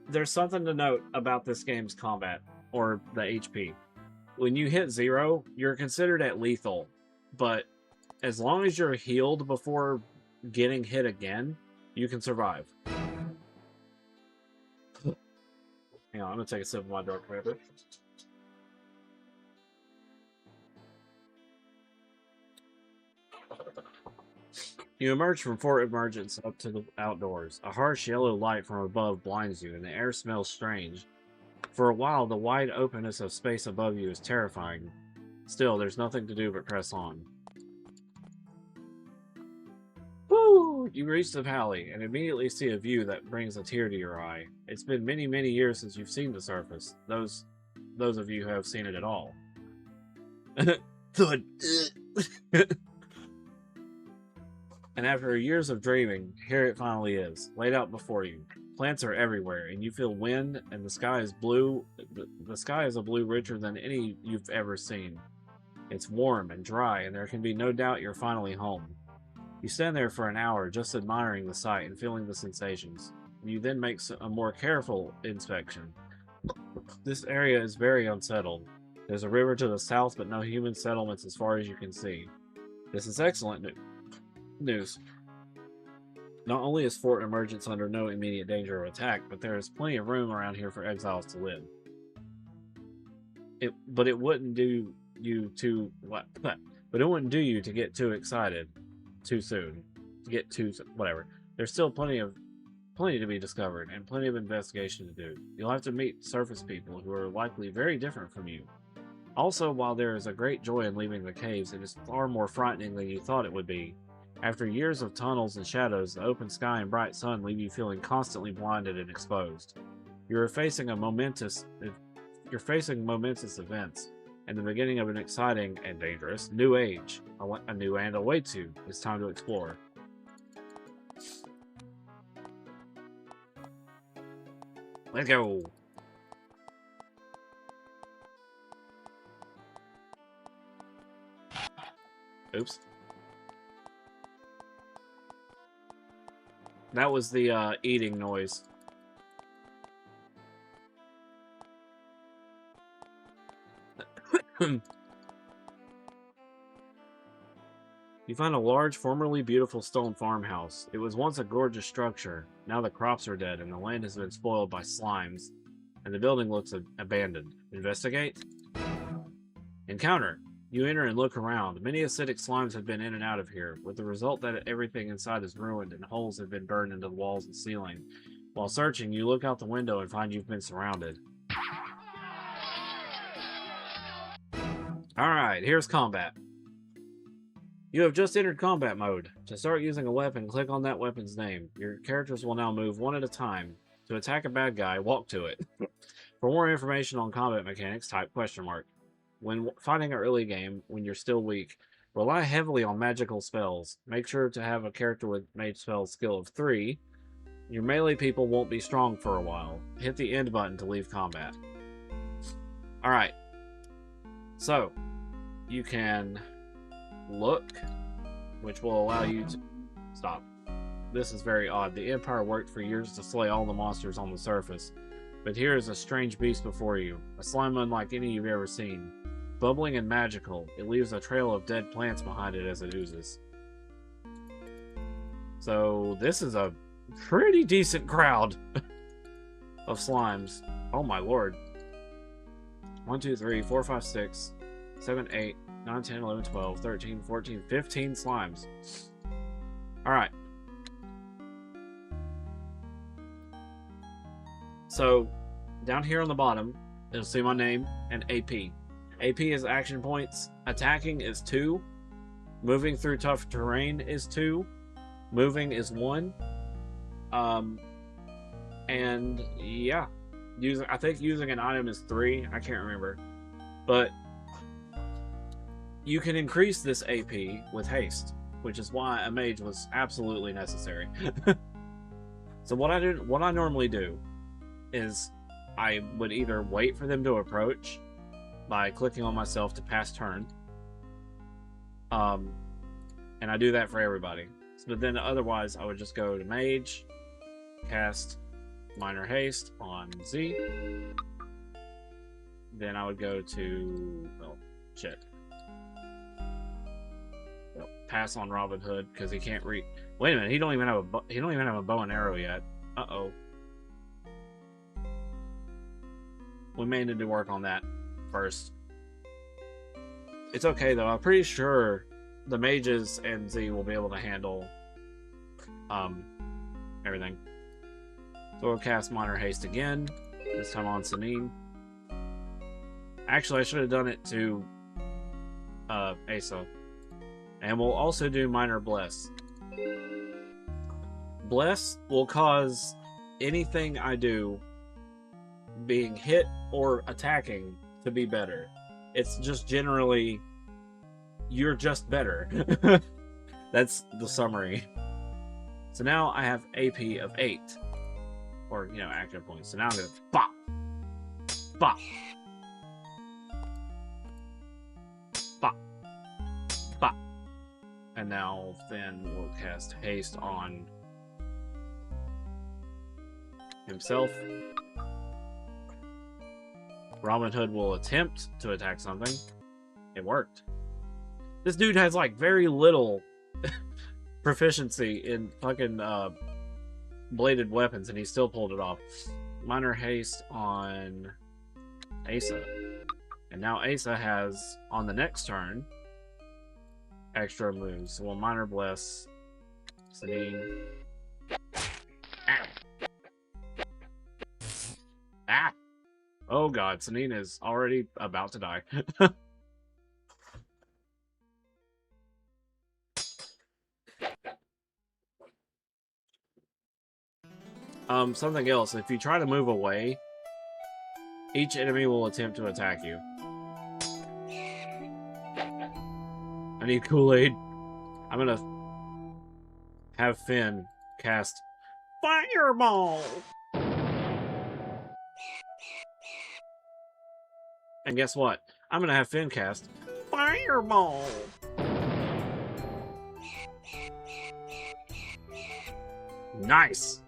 there's something to note about this game's combat, or the HP. When you hit 0, you're considered at lethal, but as long as you're healed before getting hit again, you can survive. Hang on, I'm gonna take a sip of my dark pepper. You emerge from Fort Emergence up to the outdoors. A harsh yellow light from above blinds you, and the air smells strange. For a while, the wide openness of space above you is terrifying. Still, there's nothing to do but press on. Woo! You reach the valley, and immediately see a view that brings a tear to your eye. It's been many, many years since you've seen the surface. Those of you who have seen it at all. And after years of dreaming, here it finally is, laid out before you. Plants are everywhere, and you feel wind, and the sky is blue. The sky is a blue richer than any you've ever seen. It's warm and dry, and there can be no doubt you're finally home. You stand there for an hour, just admiring the sight and feeling the sensations. You then make a more careful inspection. This area is very unsettled. There's a river to the south, but no human settlements as far as you can see. This is excellent news. Not only is Fort Emergence under no immediate danger of attack, but there is plenty of room around here for exiles to live. But it wouldn't do you to get too excited too soon. Whatever. There's still plenty to be discovered and plenty of investigation to do. You'll have to meet surface people who are likely very different from you. Also, while there is a great joy in leaving the caves, it is far more frightening than you thought it would be. After years of tunnels and shadows, the open sky and bright sun leave you feeling constantly blinded and exposed. You're facing momentous events, and the beginning of an exciting and dangerous new age. A new land awaits you. It's time to explore. Let's go. Oops. That was the eating noise. You find a large, formerly beautiful stone farmhouse. It was once a gorgeous structure. Now the crops are dead and the land has been spoiled by slimes, and the building looks abandoned. Investigate? Encounter. You enter and look around. Many acidic slimes have been in and out of here, with the result that everything inside is ruined and holes have been burned into the walls and ceiling. While searching, you look out the window and find you've been surrounded. Alright, here's combat. You have just entered combat mode. To start using a weapon, click on that weapon's name. Your characters will now move one at a time. To attack a bad guy, walk to it. For more information on combat mechanics, type question mark. When fighting an early game, when you're still weak, rely heavily on magical spells. Make sure to have a character with mage spell skill of 3. Your melee people won't be strong for a while. Hit the end button to leave combat. Alright. So, you can look, which will allow you to... Stop. This is very odd. The Empire worked for years to slay all the monsters on the surface. But here is a strange beast before you. A slime unlike any you've ever seen. Bubbling and magical, it leaves a trail of dead plants behind it as it oozes. So, this is a pretty decent crowd of slimes. Oh my lord. 1, 2, 3, 4, 5, 6, 7, 8, 9, 10, 11, 12, 13, 14, 15 slimes. Alright. So, down here on the bottom, you'll see my name and AP. AP is action points. Attacking is 2. Moving through tough terrain is 2. Moving is 1. And yeah. I think using an item is 3. I can't remember. But you can increase this AP with haste, which is why a mage was absolutely necessary. So what I normally do is I would either wait for them to approach by clicking on myself to pass turn. And I do that for everybody. But then otherwise I would just go to mage, cast minor haste on Z. Then I would go to, well, shit. Pass on Robin Hood because he can't read. Wait a minute, he don't even have a bow and arrow yet. Uh-oh. We may need to work on that first. It's okay though. I'm pretty sure the mages and Z will be able to handle everything. So we'll cast minor haste again. This time on Sanine. Actually, I should have done it to Asa. And we'll also do minor bless. Bless will cause anything I do, being hit or attacking, to be better. It's just generally, you're just better. That's the summary. So now I have AP of 8. Or, you know, action points. So now I'm gonna bop! Bop! Bop! Bop! And now then we'll cast haste on himself. Robin Hood will attempt to attack something. It worked. This dude has like very little proficiency in fucking bladed weapons and he still pulled it off. Minor haste on Asa. And now Asa has, on the next turn, extra moves. So we'll minor bless Sanine. Ah! Oh god, Sanine is already about to die. Something else. If you try to move away, each enemy will attempt to attack you. I need Kool-Aid. I'm gonna have Finn cast Fireball! And guess what? I'm gonna have Finn cast Fireball! Nice!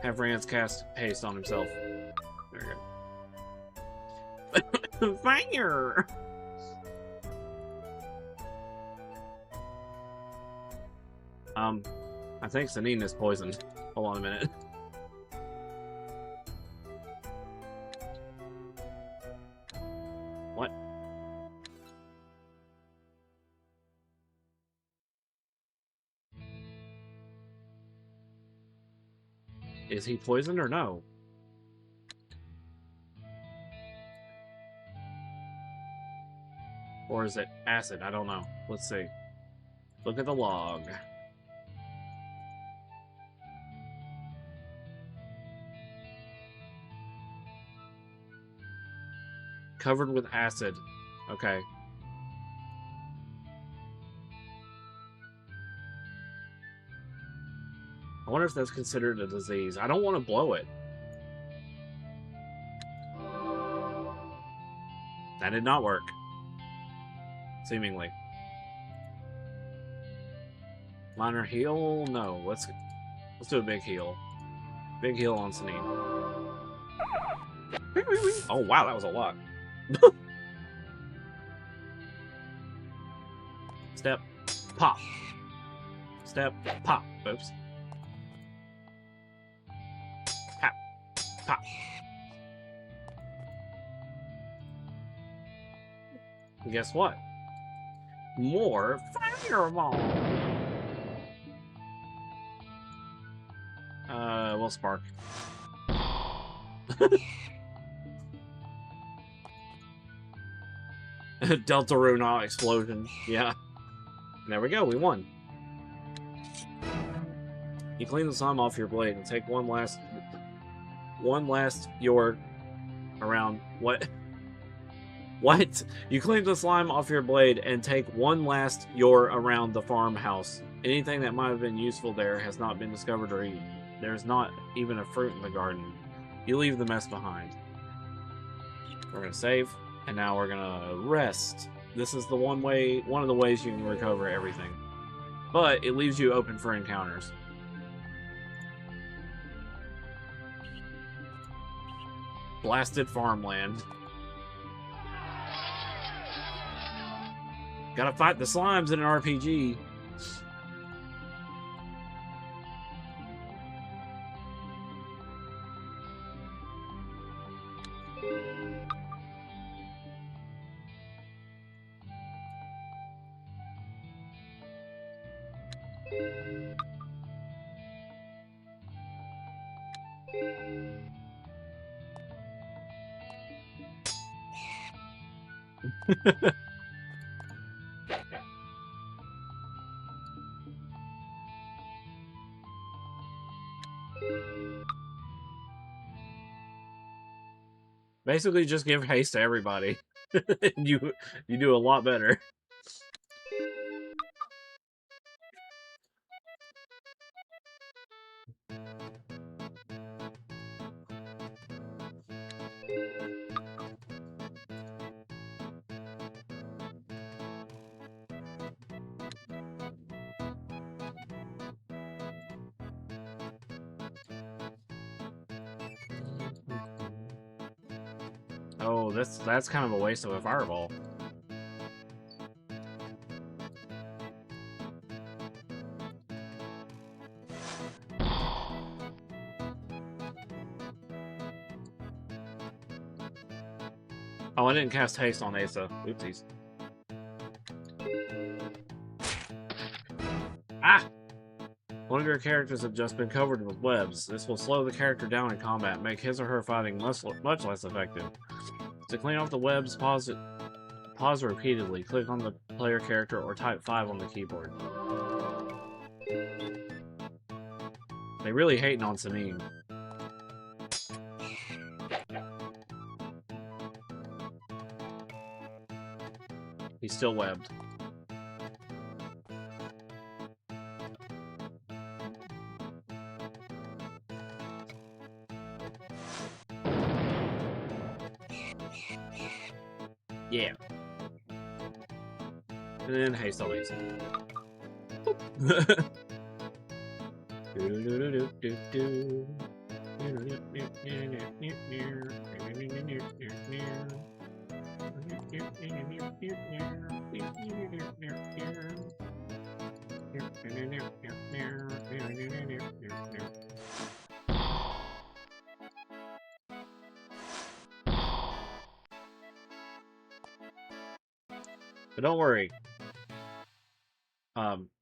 Have Rance cast haste on himself. There we go. Fire! I think Sanine is poisoned. Hold on a minute. What? Is he poisoned or no? Or is it acid? I don't know. Let's see. Look at the log. Covered with acid. Okay. I wonder if that's considered a disease. I don't want to blow it. That did not work. Seemingly. Minor heal? No. Let's do a big heal. Big heal on Sanine. Oh wow, that was a lot. Step, pop. Step, pop. Oops. Pop, pop. And guess what? More fireball. We'll spark. Deltarune explosion. Yeah. There we go, we won. You clean the slime off your blade and take one last your around what? What? You clean the slime off your blade and take one last your around the farmhouse. Anything that might have been useful there has not been discovered or eaten. There's not even a fruit in the garden. You leave the mess behind. We're gonna save, and now we're gonna rest. This is the one of the ways you can recover everything. But it leaves you open for encounters. Blasted farmland. Gotta fight the slimes in an RPG. Basically, just give haste to everybody. you do a lot better. Oh, that's kind of a waste of a fireball. Oh, I didn't cast haste on Asa. Oopsies. Ah! One of your characters have just been covered with webs. This will slow the character down in combat, make his or her fighting much less effective. To clean off the webs, pause repeatedly. Click on the player character or type 5 on the keyboard. They really hating on Sanine. He's still webbed. Yeah. And then haste on haste. But don't worry.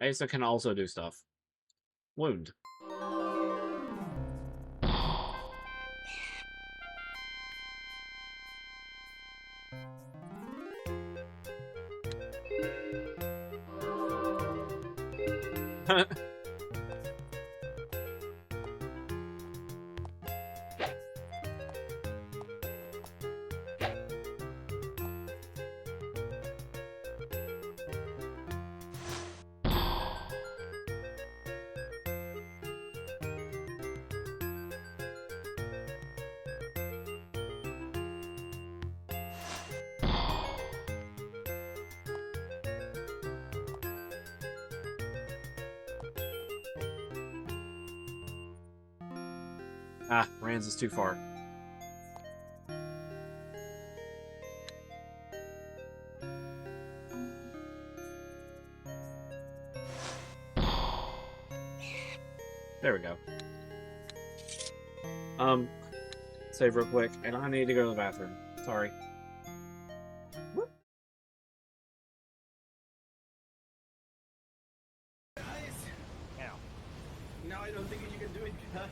Asa can also do stuff. Wound. Ah, Rans is too far. There we go. Save real quick, and I need to go to the bathroom. Sorry. Guys! Ow. No, I don't think you can do it, guys.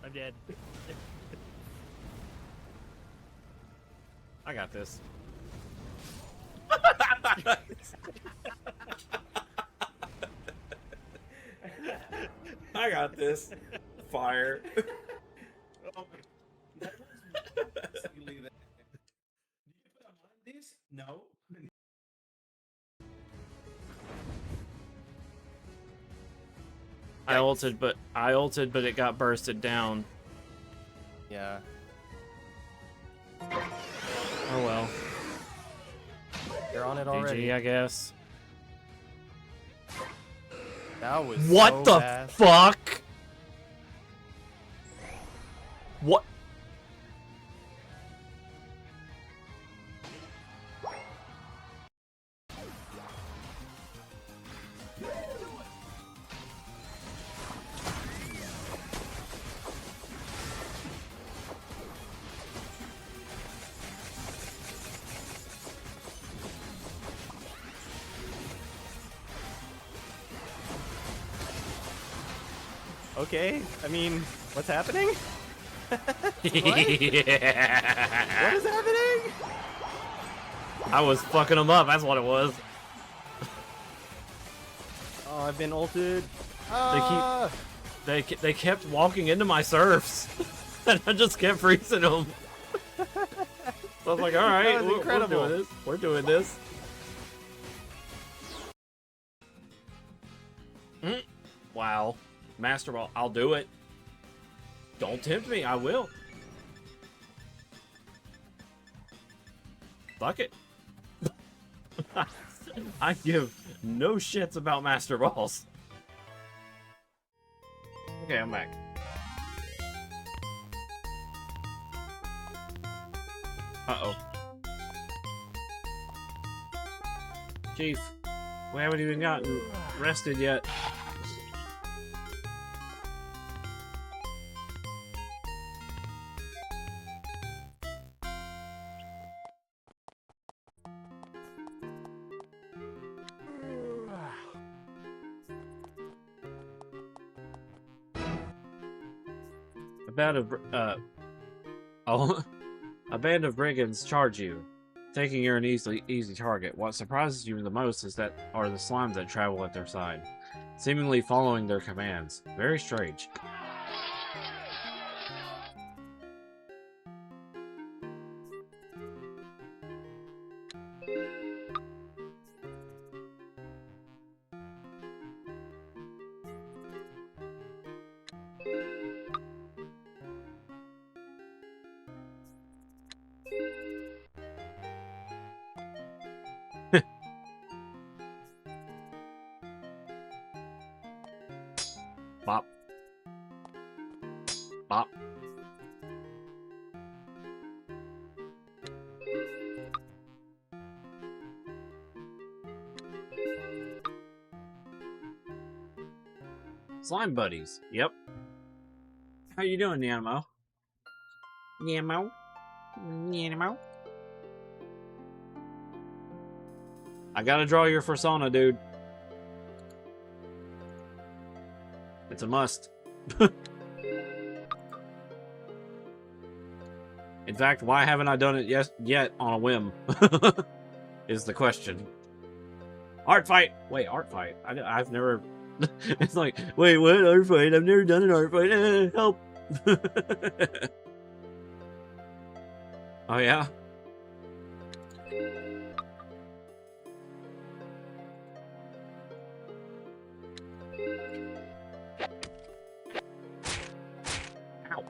I'm dead. I got this. I got this. Fire. Oh my. That was really that. Did you put on this? No. I ulted, but it got bursted down. Yeah. Oh well. You're on it already. GG, I guess. That was What so the fast. fuck? What? Okay, I mean, what's happening? Yeah. What is happening? I was fucking them up. That's what it was. Oh, I've been ulted. They kept walking into my surfs, and I just kept freezing them. So I was like, all right, That was incredible. we're doing this. We're doing this. Wow. Master Ball, I'll do it. Don't tempt me, I will. Fuck it. I give no shits about Master Balls. Okay, I'm back. Uh-oh. Chief, we haven't even gotten rested yet. A band of brigands charge you, thinking you're an easy target. What surprises you the most is that are the slimes that travel at their side, seemingly following their commands. Very strange. Bop. Bop. Slime buddies. Yep. How you doing, Nyanimo? Nyanimo? Nyanimo? I gotta draw your persona, dude. It's a must. In fact, why haven't I done it yet on a whim? Is the question. Art fight! Wait, art fight? I've never... It's like, wait, what? Art fight? I've never done an art fight. Help! Oh, yeah? Ow.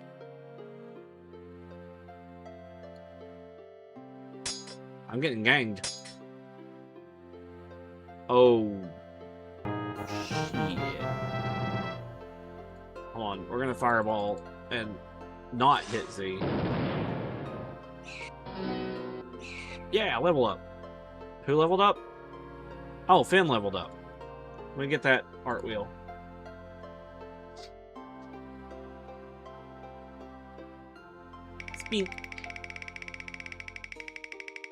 I'm getting ganged. Oh. Shit. Hold on, we're gonna fireball and not hit Z. Yeah, level up. Who leveled up? Oh, Finn leveled up. Let me get that art wheel. Spink.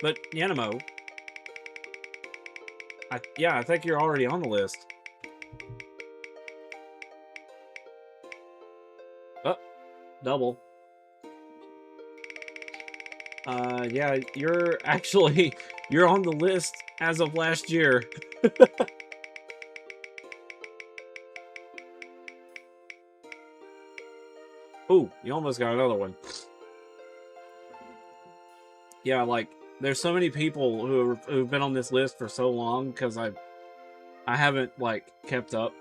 But Yanimo, I think you're already on the list. Oh, double. Yeah, you're actually, you're on the list as of last year. Ooh, you almost got another one. Yeah, like, there's so many people who've been on this list for so long because I haven't, like, kept up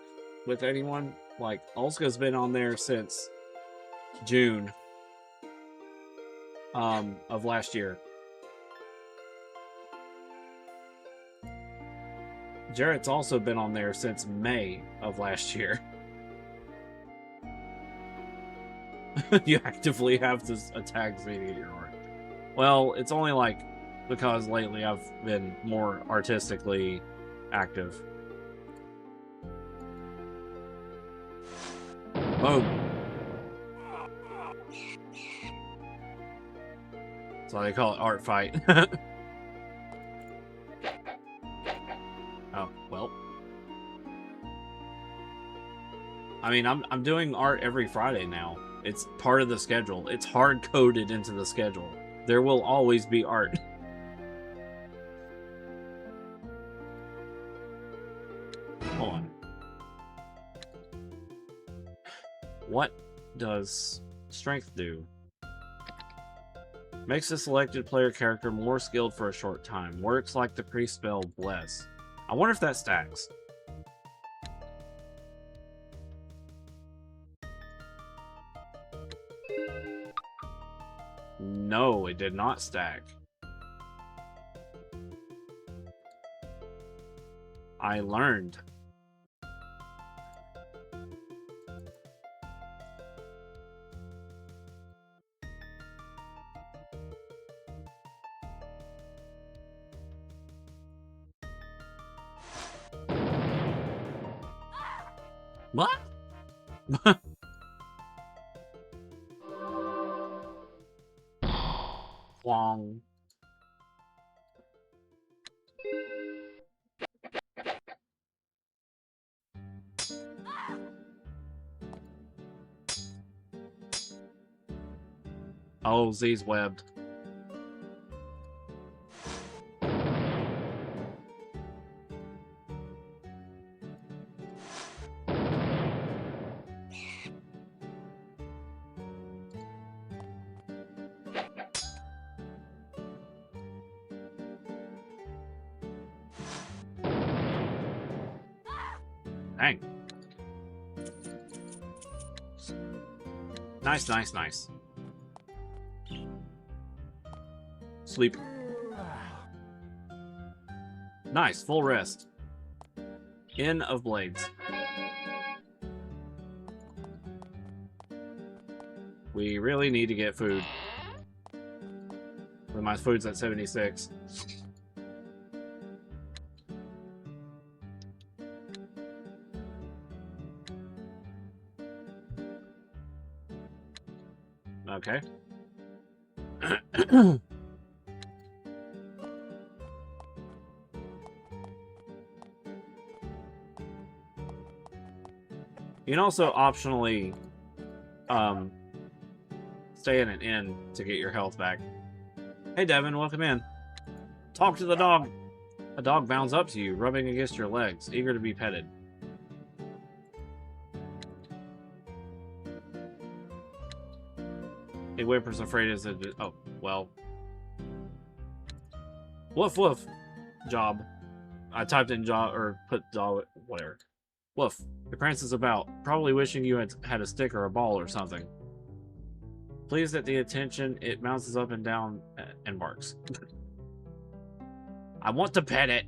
with anyone. Like, Olska's been on there since June of last year. Jarrett's also been on there since May of last year. You actively have to attack Zediator. Well, it's only like because lately I've been more artistically active. Boom. That's why they call it art fight. Oh, well. I mean, I'm doing art every Friday now. It's part of the schedule. It's hard-coded into the schedule. There will always be art. Hold on. What does strength do? Makes the selected player character more skilled for a short time. Works like the pre-spell Bless. I wonder if that stacks. No, it did not stack. I learned. What? Long. Oh, Z's webbed. Dang. Nice, nice, nice. Sleep. Nice, full rest. Inn of Blades. We really need to get food. But my food's at 76. Okay. You can also optionally stay in an inn to get your health back. Hey Devin, welcome in. Talk to the dog. A dog bounds up to you, rubbing against your legs, eager to be petted. He whimpers, afraid as a... Oh, well. Woof woof. Job. I typed in job, or put job, whatever. Woof. Your parents is about, probably wishing you had a stick or a ball or something. Pleased at the attention, it bounces up and down and barks. I want to pet it.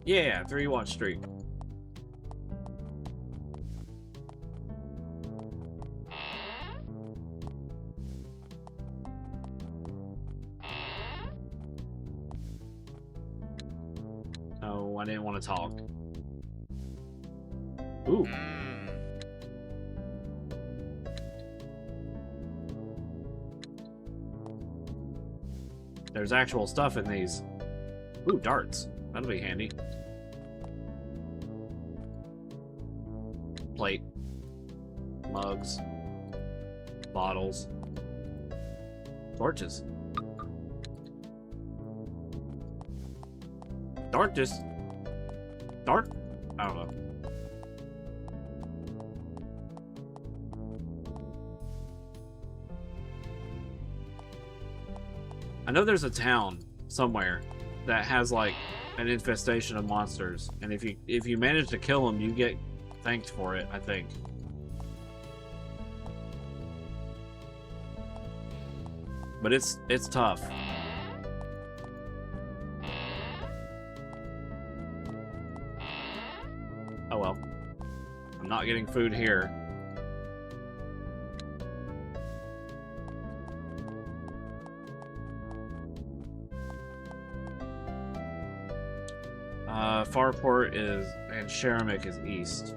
Yeah, 3 Watch Street. Oh, I didn't want to talk. Ooh. There's actual stuff in these. Ooh, darts. That'll be handy. Plate. Mugs. Bottles. Torches. Dart just... Dart? I don't know. I know there's a town somewhere that has like an infestation of monsters, and if you manage to kill them, you get thanked for it, I think. But it's tough. Oh well. I'm not getting food here. Farport is, and Sharamik is east.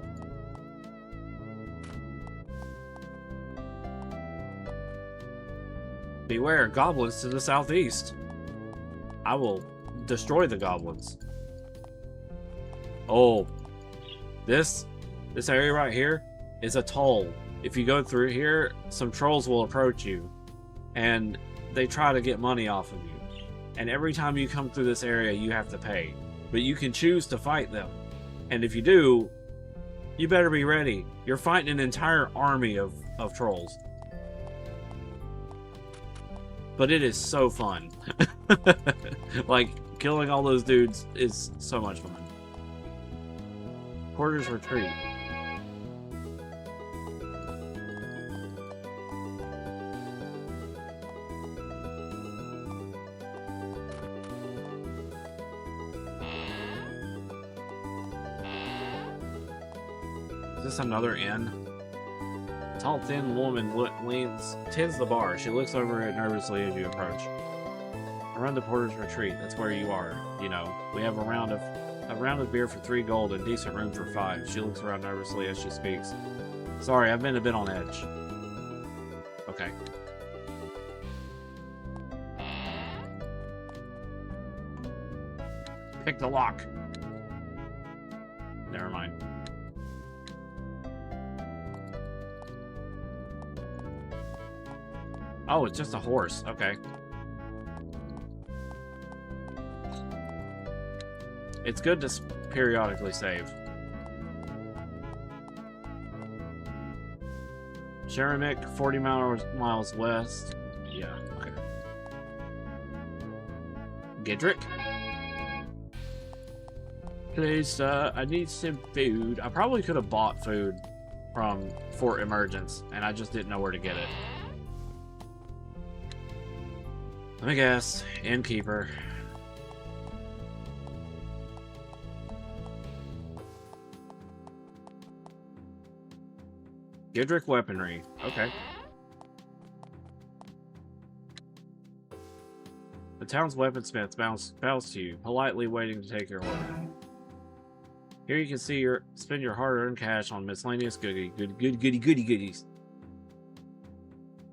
Beware, goblins to the southeast. I will destroy the goblins. Oh, this area right here is a toll. If you go through here, some trolls will approach you, and they try to get money off of you. And every time you come through this area, you have to pay. But you can choose to fight them. And if you do, you better be ready. You're fighting an entire army of trolls. But it is so fun. Like, killing all those dudes is so much fun. Porter's Retreat. Is this another inn? Tall, thin woman tends the bar. She looks over it nervously as you approach. Around the Porter's Retreat. That's where you are. You know, we have a round of beer for 3 gold and decent room for 5. She looks around nervously as she speaks. Sorry, I've been a bit on edge. Okay. Pick the lock. Never mind. Oh, it's just a horse. Okay. It's good to periodically save. Sharamik, 40 miles west. Yeah, okay. Gidrick? Please, I need some food. I probably could have bought food from Fort Emergence, and I just didn't know where to get it. Let me guess. Innkeeper. Gidrick weaponry. Okay. The town's weaponsmith bows to you, politely waiting to take your order. Here you can spend your hard-earned cash on miscellaneous goodies.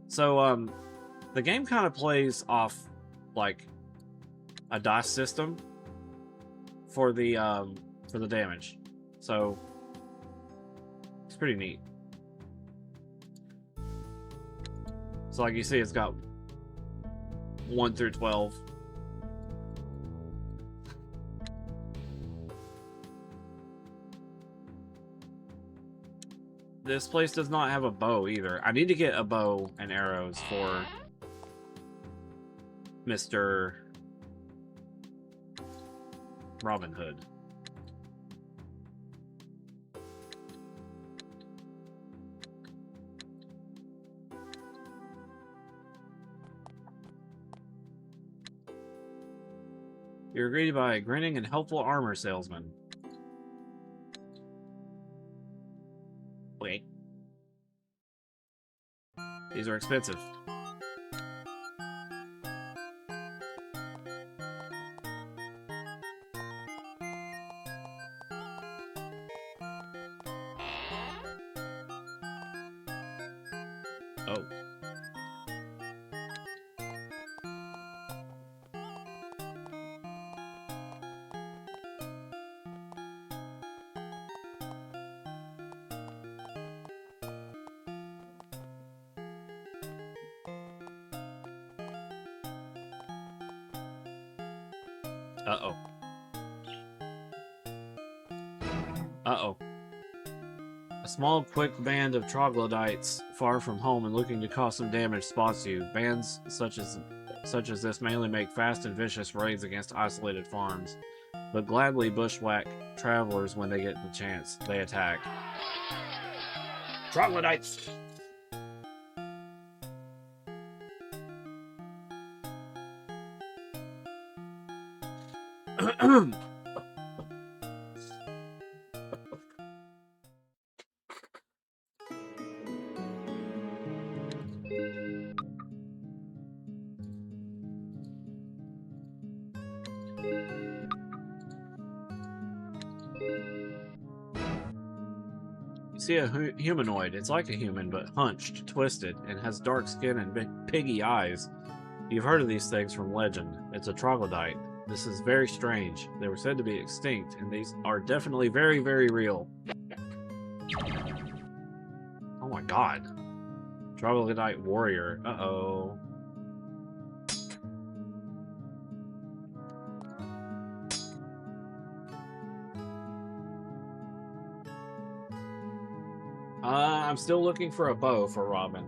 So, the game kind of plays off like a dice system for the damage. So it's pretty neat. So like you see, it's got 1 through 12. This place does not have a bow either. I need to get a bow and arrows for Mr. Robin Hood. You're greeted by a grinning and helpful armor salesman. Wait. These are expensive. Oh. Uh-oh. Uh-oh. A small, quick band of troglodytes, far from home and looking to cause some damage, spots you. Bands such as this mainly make fast and vicious raids against isolated farms, but gladly bushwhack travelers when they get the chance. They attack. Troglodytes! You see a humanoid. It's like a human, but hunched, twisted, and has dark skin and big piggy eyes. You've heard of these things from legend. It's a troglodyte. This is very strange. They were said to be extinct, and these are definitely very, very real. Oh my god. Troglodyte warrior. Uh-oh. I'm still looking for a bow for Robin.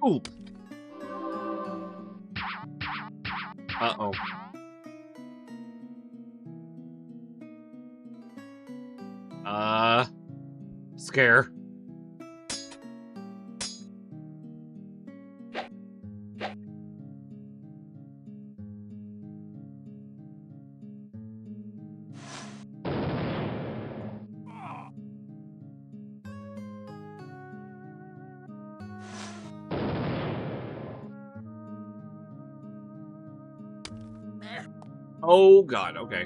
Ooh. Uh-oh. Scare. Oh god, okay.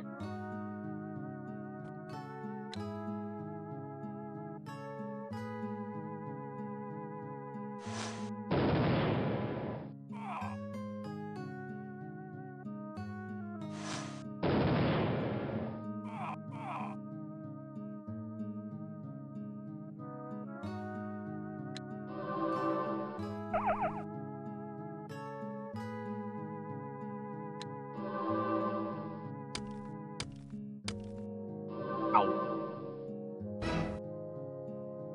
Ow.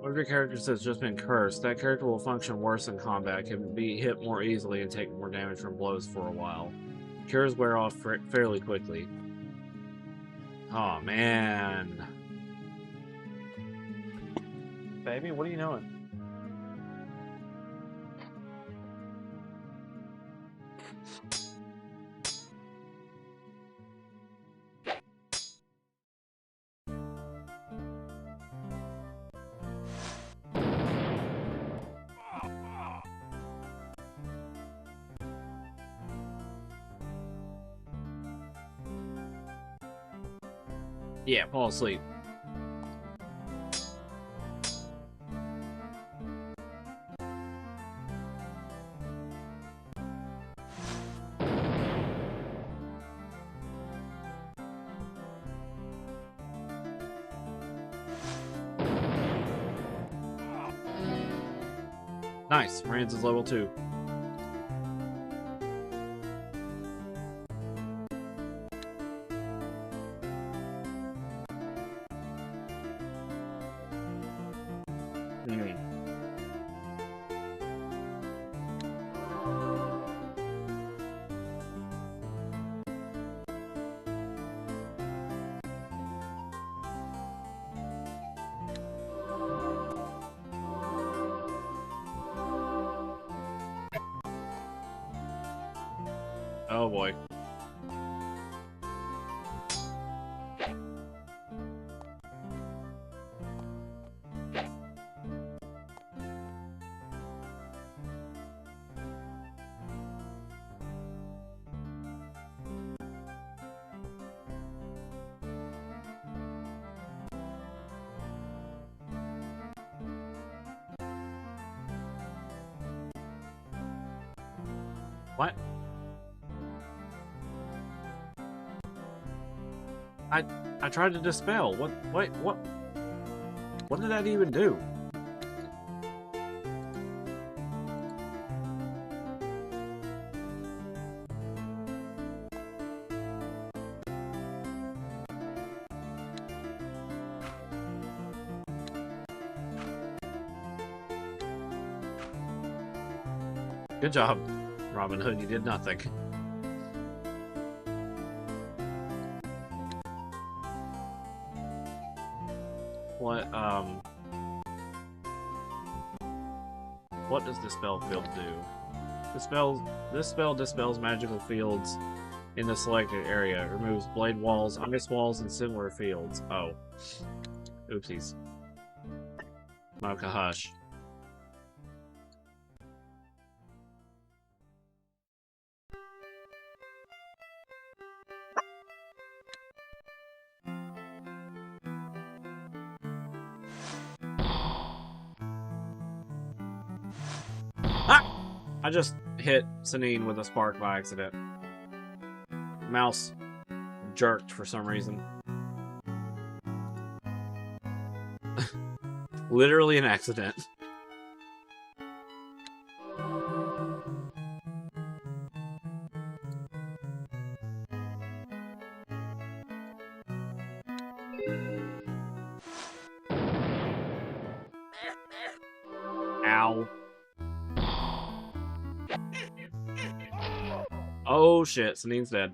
One of your characters has just been cursed. That character will function worse in combat, can be hit more easily, and take more damage from blows for a while. Cures wear off fairly quickly. Oh, man. Baby, what are you doing? Yeah, fall asleep. Nice. Rand's is level 2. Oh boy. What? I tried to dispel. What did that even do? Good job, Robin Hood. You did nothing. What does Dispel Field do? This spell dispels magical fields in the selected area. It removes blade walls, ice walls, and similar fields. Oh. Oopsies. Mocha hush. I just hit Sanine with a spark by accident. Mouse jerked for some reason. Literally an accident. Ow. Oh shit, Sanine's dead.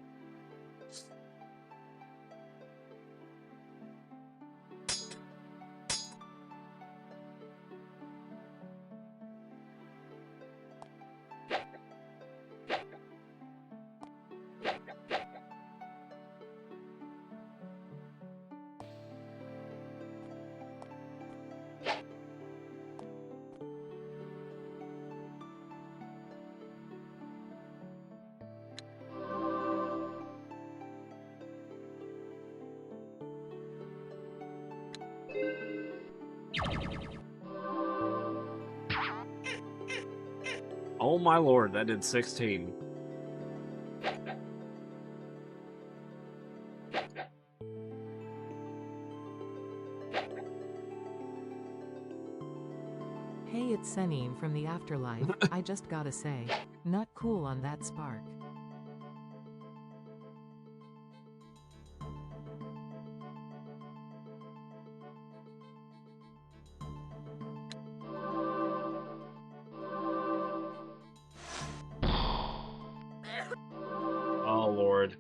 Oh my lord, that did 16. Hey, it's Senine from the afterlife. I just gotta say, not cool on that spark. lord.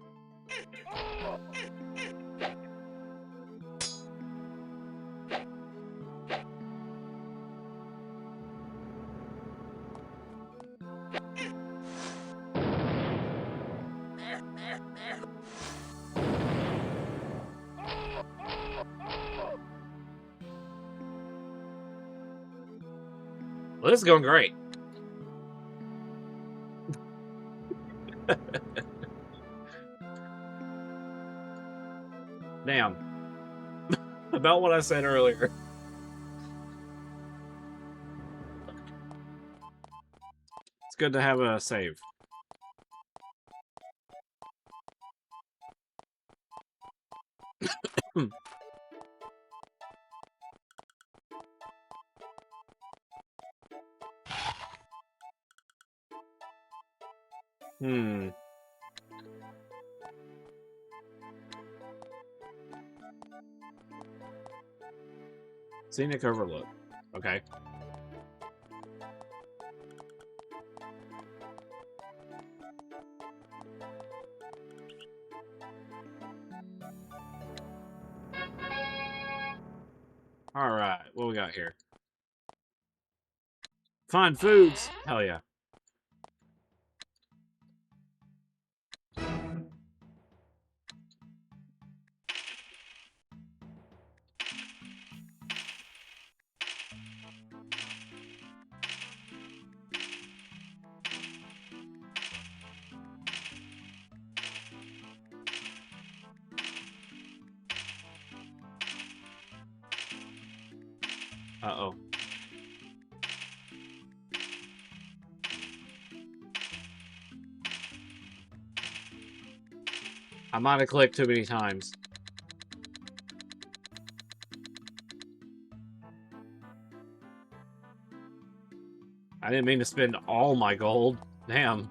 Well, this is going great. Damn. About what I said earlier. It's good to have a save. Hmm. Scenic overlook. Okay. All right. What we got here? Find foods. Hell yeah. Uh-oh. I might have clicked too many times. I didn't mean to spend all my gold. Damn.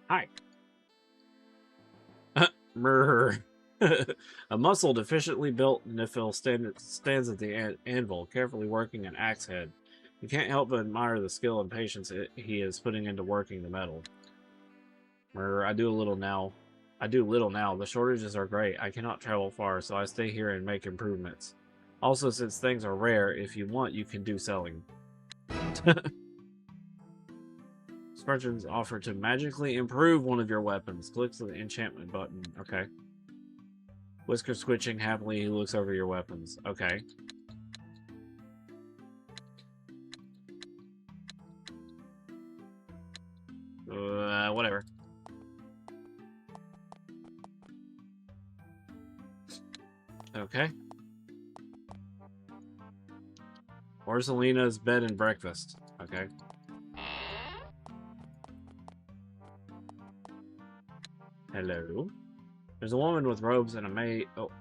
Hi. Murr. A muscled, efficiently built Nifil stands at the anvil, carefully working an axe head. You can't help but admire the skill and patience he is putting into working the metal. Murr, I do little now. The shortages are great. I cannot travel far, so I stay here and make improvements. Also, since things are rare, if you want, you can do selling. Instructions offer to magically improve one of your weapons. Click the enchantment button. Okay. Whisker switching happily, he looks over your weapons. Okay. Whatever. Okay. Orselina's bed and breakfast. Okay. Hello. There's a woman with robes and a maid. Oh,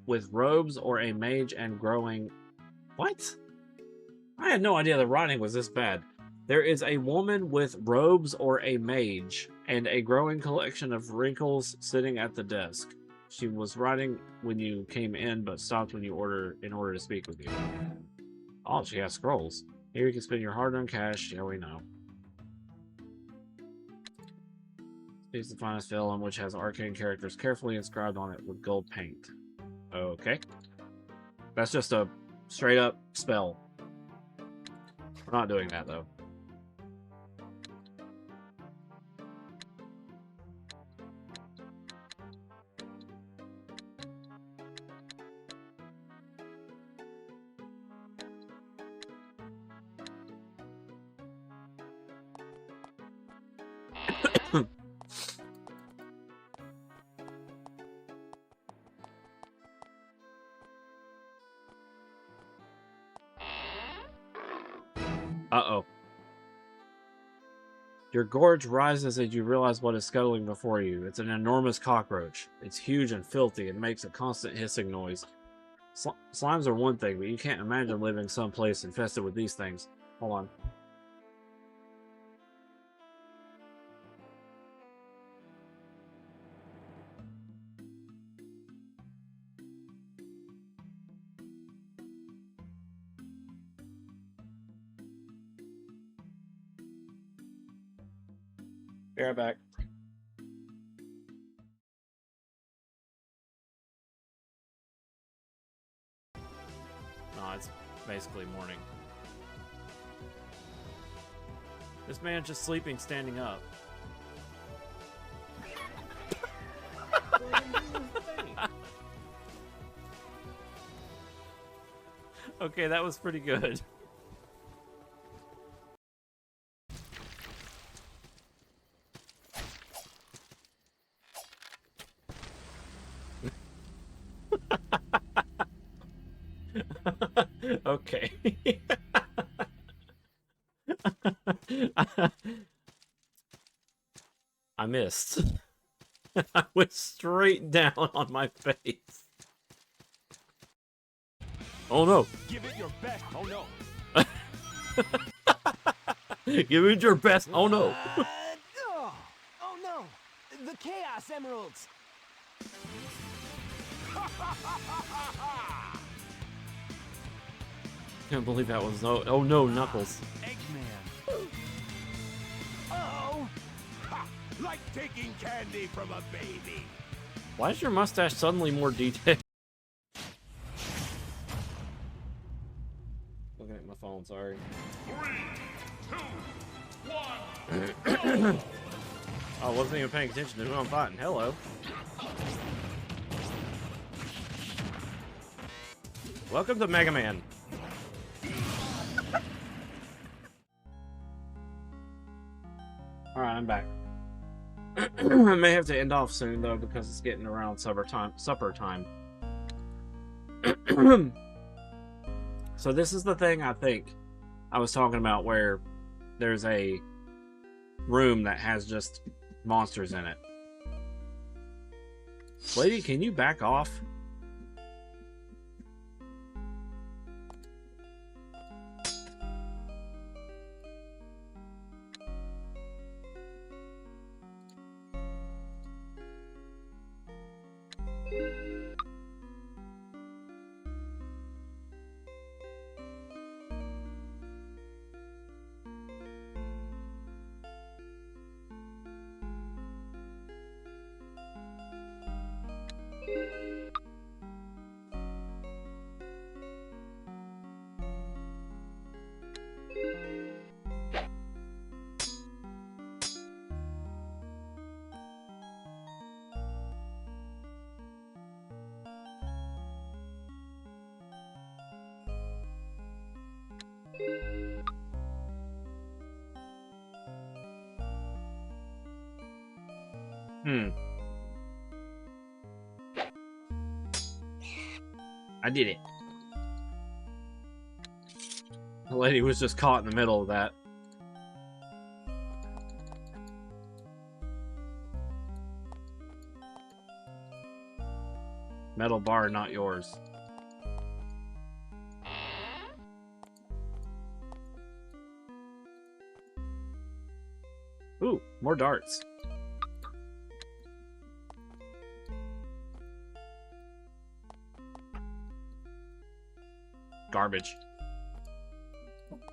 with robes or a mage and growing. What? I had no idea the writing was this bad. There is a woman with robes or a mage and a growing collection of wrinkles sitting at the desk. She was writing when you came in, but stopped when you in order to speak with you. Oh, she has scrolls. Here you can spend your hard-earned cash. Yeah, we know. Speaks the finest vellum, which has arcane characters carefully inscribed on it with gold paint. Okay. That's just a straight-up spell. We're not doing that, though. Uh-oh. Your gorge rises as you realize what is scuttling before you. It's an enormous cockroach. It's huge and filthy and makes a constant hissing noise. Slimes are one thing, but you can't imagine living someplace infested with these things. Hold on. Be right back. No, it's basically morning. This man's just sleeping standing up. Okay, that was pretty good. Okay. I missed. I went straight down on my face. Oh no. Give it your best. Oh no. Give it your best. Oh no. Oh no. The Chaos Emeralds. Can't believe that was no. Oh no, Knuckles. Eggman. Oh. Ha! Like taking candy from a baby. Why is your mustache suddenly more detailed? Looking at my phone, sorry. 3, 2, 1. I wasn't even paying attention to who I'm fighting. Hello. Welcome to Mega Man. Alright, I'm back. I may have to end off soon though because it's getting around supper time. So this is the thing I think I was talking about where there's a room that has just monsters in it. Lady, can you back off? I did it. The lady was just caught in the middle of that. Metal bar, not yours. Ooh, more darts. Garbage.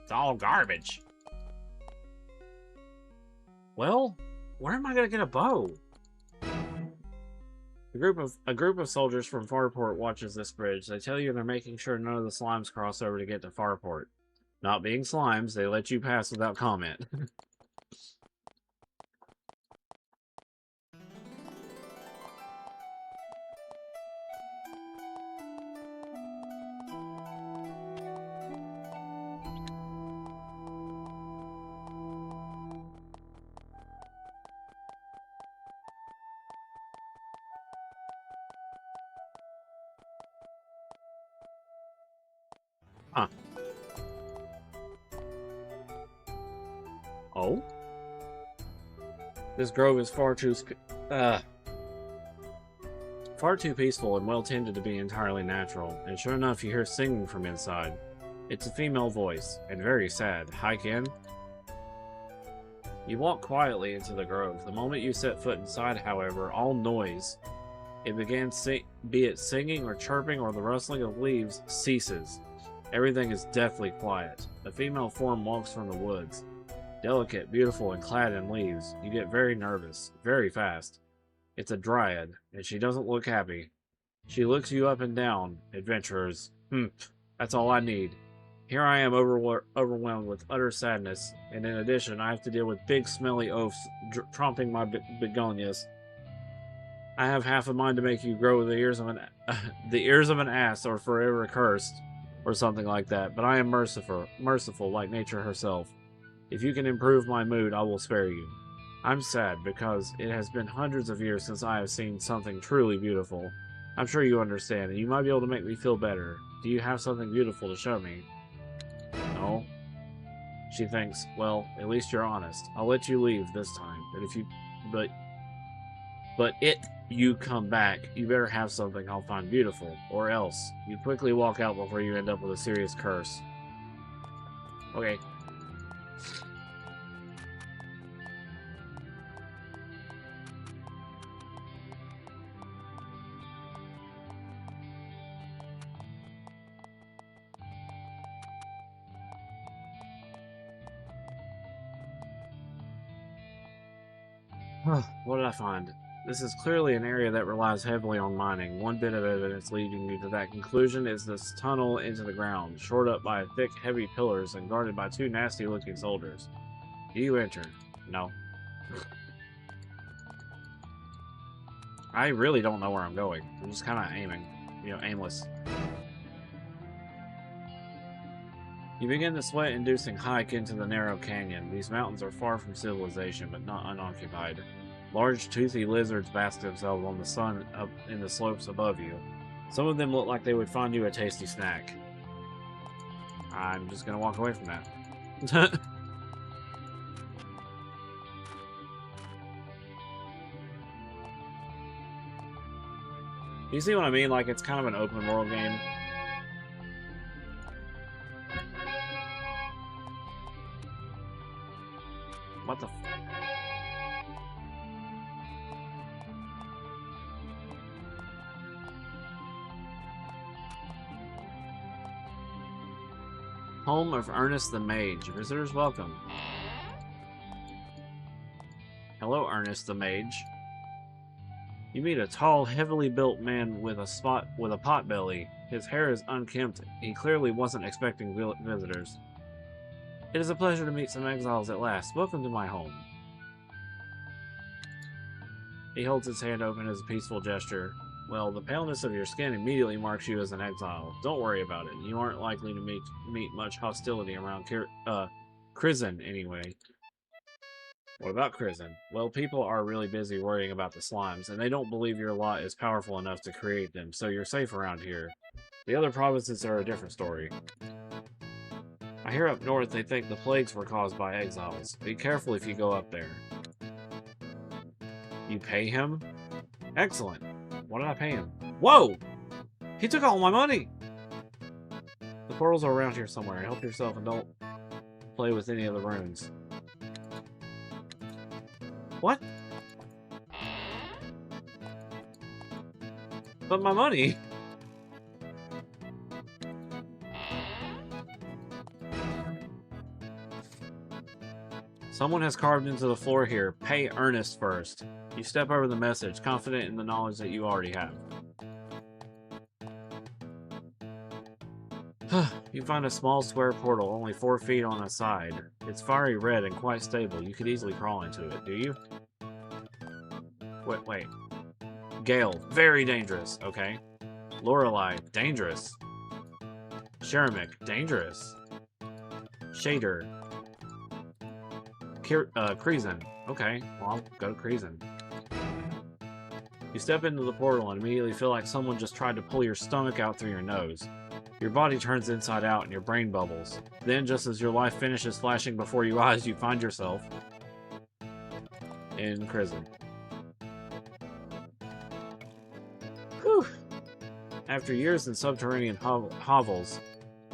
It's all garbage. Well, where am I gonna get a bow? A group of soldiers from Farport watches this bridge. They tell you they're making sure none of the slimes cross over to get to Farport. Not being slimes, they let you pass without comment. Huh. Oh? This grove is far too peaceful and well tended to be entirely natural, and sure enough you hear singing from inside. It's a female voice, and very sad. Hike in? You walk quietly into the grove. The moment you set foot inside, however, all noise, be it singing or chirping or the rustling of leaves, ceases. Everything is deathly quiet. A female form walks from the woods. Delicate, beautiful, and clad in leaves. You get very nervous, very fast. It's a dryad, and she doesn't look happy. She looks you up and down, adventurers. That's all I need. Here I am overwhelmed with utter sadness, and in addition, I have to deal with big, smelly oafs tromping my begonias. I have half a mind to make you grow the ears of an ass, or forever cursed, or something like that. But I am merciful like nature herself. If you can improve my mood, I will spare you. I'm sad because it has been hundreds of years since I have seen something truly beautiful. I'm sure you understand, and you might be able to make me feel better. Do you have something beautiful to show me? No. She thinks, well, at least you're honest. I'll let you leave this time. But you come back, you better have something I'll find beautiful, or else you quickly walk out before you end up with a serious curse. Okay. What did I find? This is clearly an area that relies heavily on mining. One bit of evidence leading you to that conclusion is this tunnel into the ground, shored up by thick, heavy pillars and guarded by two nasty-looking soldiers. Do you enter? No. I really don't know where I'm going. I'm just kind of aiming. Aimless. You begin the sweat-inducing hike into the narrow canyon. These mountains are far from civilization, but not unoccupied. Large, toothy lizards bask themselves on the sun up in the slopes above you. Some of them look like they would find you a tasty snack. I'm just gonna walk away from that. You see what I mean? Like, it's kind of an open world game. What the Home of Ernest the Mage. Visitors welcome. Hello, Ernest the Mage. You meet a tall, heavily built man with a pot belly. His hair is unkempt. He clearly wasn't expecting visitors. It is a pleasure to meet some exiles at last. Welcome to my home. He holds his hand open as a peaceful gesture. Well, the paleness of your skin immediately marks you as an exile. Don't worry about it. You aren't likely to meet much hostility around Crizin, anyway. What about Crizin? Well, people are really busy worrying about the slimes, and they don't believe your lot is powerful enough to create them, so you're safe around here. The other provinces are a different story. I hear up north they think the plagues were caused by exiles. Be careful if you go up there. You pay him? Excellent. What did I pay him? Whoa! He took all my money! The portals are around here somewhere. Help yourself and don't play with any of the runes. What? But my money? Someone has carved into the floor here. Pay Ernest first. You step over the message, confident in the knowledge that you already have. You find a small square portal, only 4 feet on a side. It's fiery red and quite stable. You could easily crawl into it, do you? Wait. Gale, very dangerous, okay. Lorelei, dangerous. Sheremic, dangerous. Shader. Crizin. Okay, well, I'll go to Crizin. You step into the portal and immediately feel like someone just tried to pull your stomach out through your nose. Your body turns inside out and your brain bubbles. Then, just as your life finishes flashing before your eyes, you find yourself in Crizin. Whew. After years in subterranean hovels,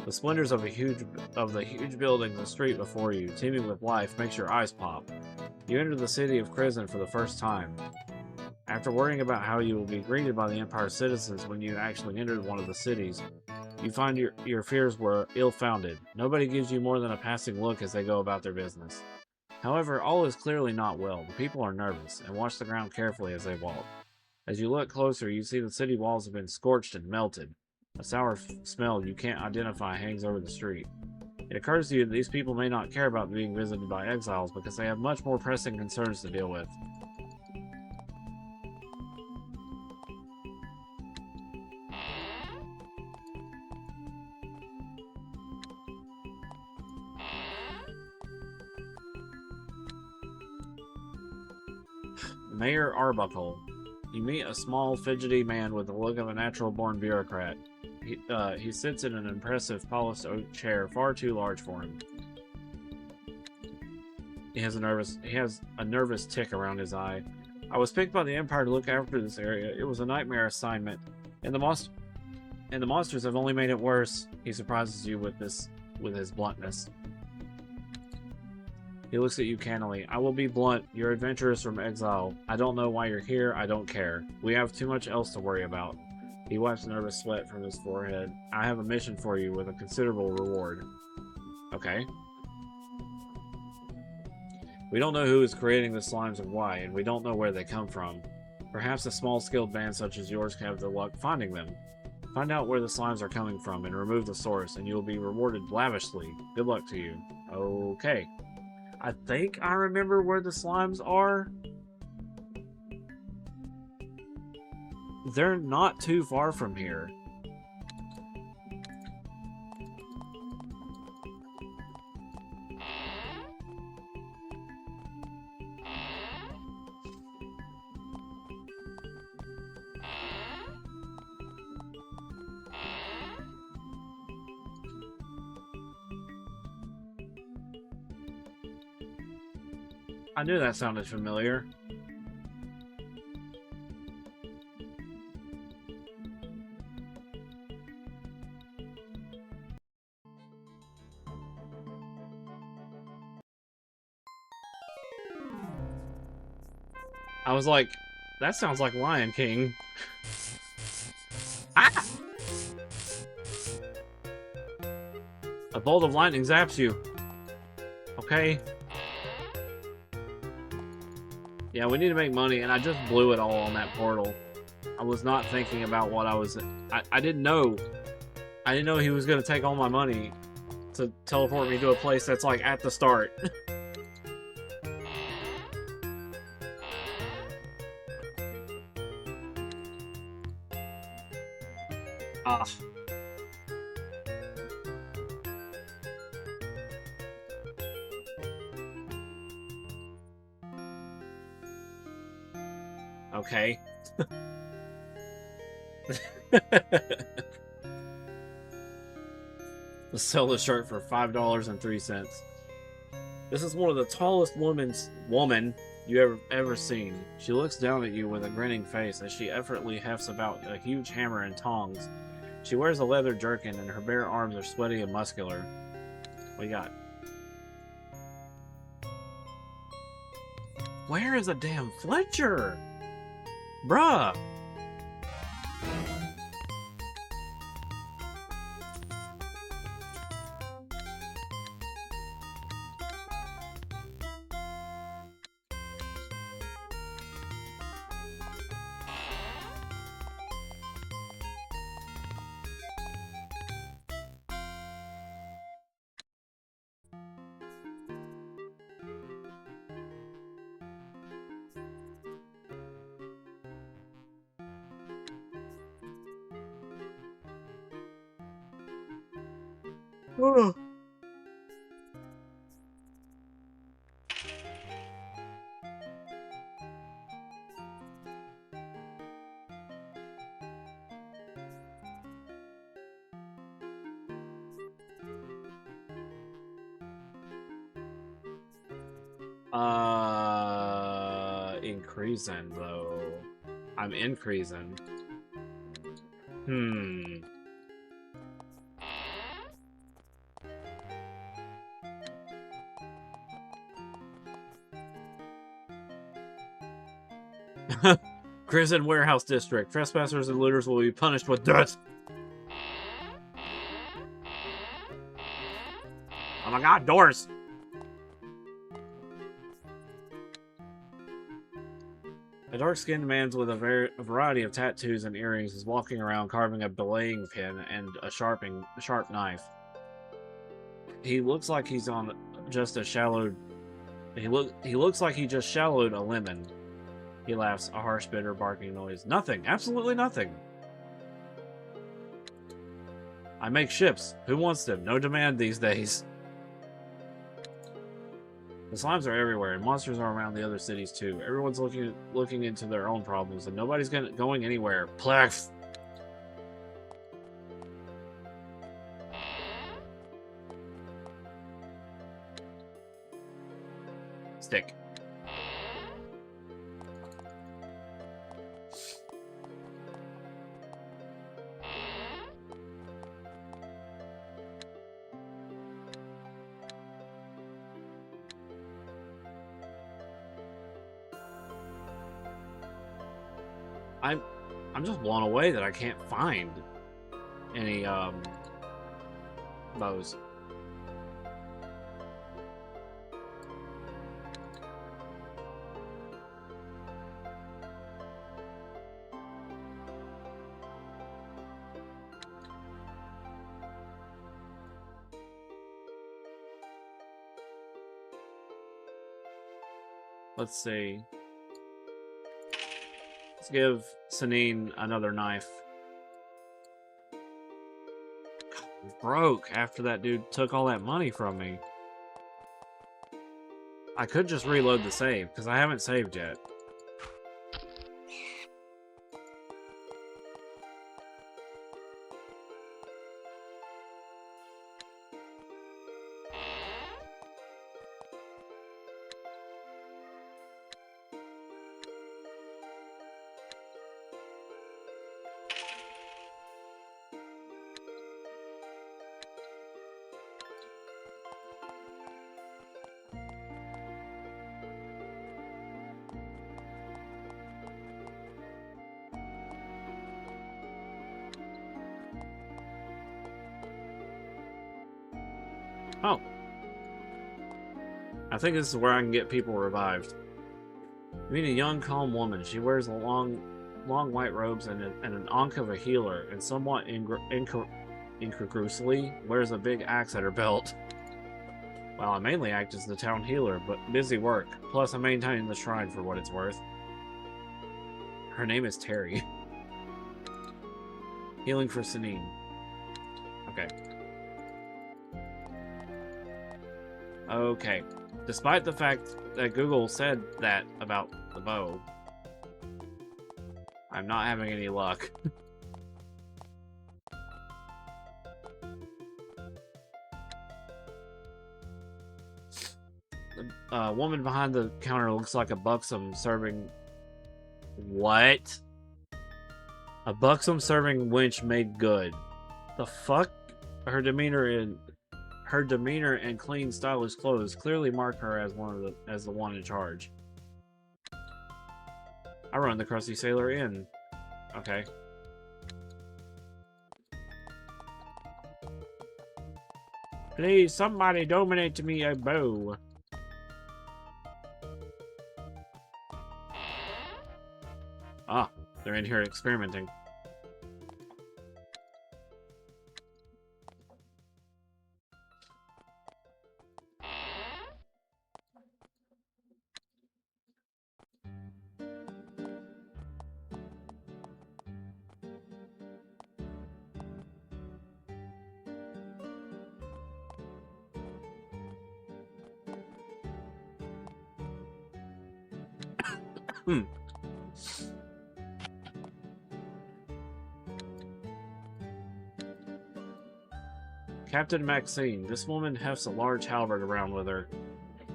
the splendors of the huge buildings and street before you, teeming with life, makes your eyes pop. You enter the city of Crizin for the first time. After worrying about how you will be greeted by the Empire's citizens when you actually entered one of the cities, you find your fears were ill-founded. Nobody gives you more than a passing look as they go about their business. However, all is clearly not well. The people are nervous and watch the ground carefully as they walk. As you look closer, you see the city walls have been scorched and melted. A sour smell you can't identify hangs over the street. It occurs to you that these people may not care about being visited by exiles because they have much more pressing concerns to deal with. Mayor Arbuckle. You meet a small, fidgety man with the look of a natural-born bureaucrat. He sits in an impressive, polished oak chair far too large for him. He has a nervous tick around his eye. I was picked by the Empire to look after this area. It was a nightmare assignment, and the monsters have only made it worse. He surprises you with his bluntness. He looks at you cannily. I will be blunt. You're adventurers from Exile. I don't know why you're here. I don't care. We have too much else to worry about. He wipes nervous sweat from his forehead. I have a mission for you with a considerable reward. Okay. We don't know who is creating the slimes and why, and we don't know where they come from. Perhaps a small-skilled band such as yours can have the luck finding them. Find out where the slimes are coming from and remove the source, and you will be rewarded lavishly. Good luck to you. Okay. I think I remember where the slimes are. They're not too far from here. I knew that sounded familiar. I was like, that sounds like Lion King. Ah! A bolt of lightning zaps you. Okay. Yeah, we need to make money, and I just blew it all on that portal. I was not thinking about what I was... I didn't know. I didn't know he was going to take all my money to teleport me to a place that's, like, at the start. Ah. Okay. Let's sell the shirt for $5.03. This is one of the tallest woman you ever seen. She looks down at you with a grinning face as she effortlessly hefts about a huge hammer and tongs. She wears a leather jerkin and her bare arms are sweaty and muscular. What you got? Where is a damn Fletcher? Bruh! Ugh. Increasing though. I'm increasing. Prison Warehouse District. Trespassers and looters will be punished with death. Oh my god, doors! A dark-skinned man with a variety of tattoos and earrings is walking around carving a belaying pin and a sharp knife. He looks like he's on just a shallow. He looks like he just shallowed a lemon. He laughs, a harsh, bitter barking noise. Nothing, absolutely nothing. I make ships. Who wants them? No demand these days. The slimes are everywhere, and monsters are around the other cities too. Everyone's looking into their own problems, and nobody's going anywhere. Plex. Stick. I'm just blown away that I can't find any bows. Let's see. Let's give Sanine another knife. God, I'm broke after that dude took all that money from me. I could just reload the save, because I haven't saved yet. Oh. I think this is where I can get people revived. You meet a young, calm woman. She wears a long white robes and an ankh of a healer, and somewhat incongruously wears a big axe at her belt. Well, I mainly act as the town healer, but busy work. Plus, I'm maintaining the shrine for what it's worth. Her name is Terry. Healing for Sanine. Okay. Okay. Despite the fact that Google said that about the bow, I'm not having any luck. The woman behind the counter looks like a buxom serving... What? A buxom serving wench made good. The fuck? Her demeanor and clean, stylish clothes clearly mark her as the one in charge. I run the Crusty Sailor Inn. Okay. Please, somebody donate me a bow. Ah, they're in here experimenting. Captain Maxine, this woman hefts a large halberd around with her.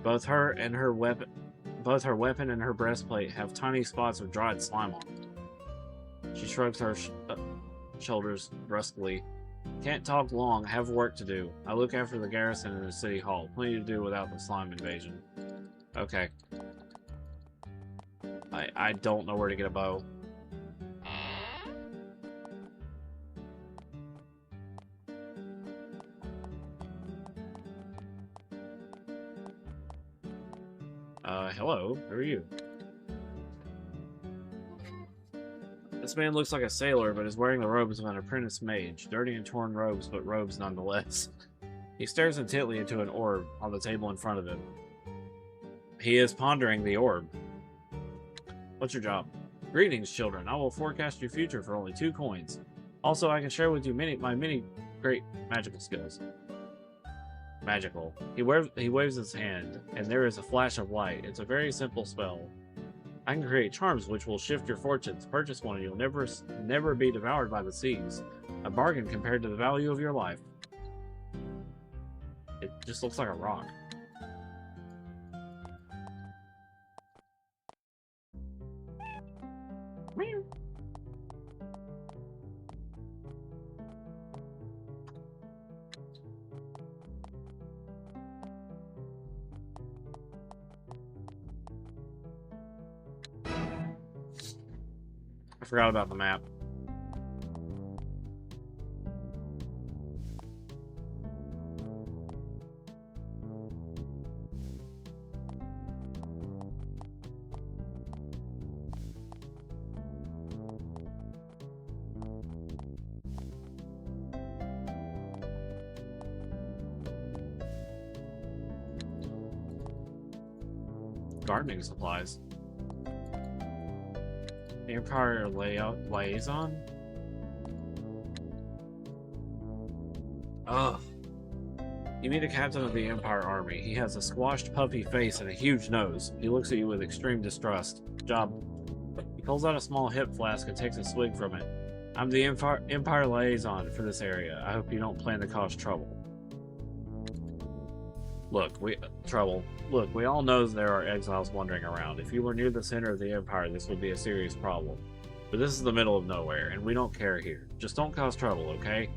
Both her weapon and her breastplate have tiny spots of dried slime on them. She shrugs her shoulders brusquely. Can't talk long, have work to do. I look after the garrison in the city hall. Plenty to do without the slime invasion. Okay. I don't know where to get a bow. Hello, who are you? This man looks like a sailor, but is wearing the robes of an apprentice mage. Dirty and torn robes, but robes nonetheless. He stares intently into an orb on the table in front of him. He is pondering the orb. What's your job? Greetings, children. I will forecast your future for only 2 coins. Also, I can share with you my many great magical skills. Magical. He waves his hand, and there is a flash of light. It's a very simple spell. I can create charms which will shift your fortunes. Purchase one and you'll never be devoured by the seas. A bargain compared to the value of your life. It just looks like a rock. Meow. I forgot about the map. Gardening supplies. Empire liaison? Ugh. You meet a captain of the Empire Army. He has a squashed, puffy face and a huge nose. He looks at you with extreme distrust. Job. He pulls out a small hip flask and takes a swig from it. I'm the Empire liaison for this area. I hope you don't plan to cause trouble. Look, we all know there are exiles wandering around. If you were near the center of the Empire, this would be a serious problem. But this is the middle of nowhere, and we don't care here. Just don't cause trouble, okay?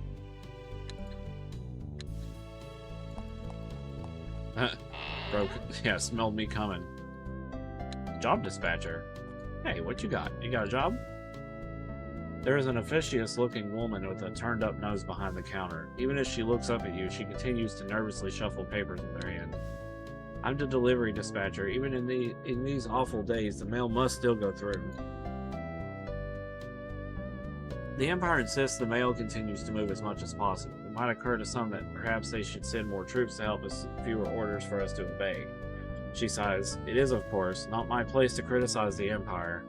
Bro, yeah, smelled me coming. Job dispatcher. Hey, what you got? You got a job? There is an officious-looking woman with a turned-up nose behind the counter. Even as she looks up at you, she continues to nervously shuffle papers in her hand. I'm the delivery dispatcher. Even in these awful days, the mail must still go through. The Empire insists the mail continues to move as much as possible. It might occur to some that perhaps they should send more troops to help us, fewer orders for us to obey. She sighs. It is, of course, not my place to criticize the Empire.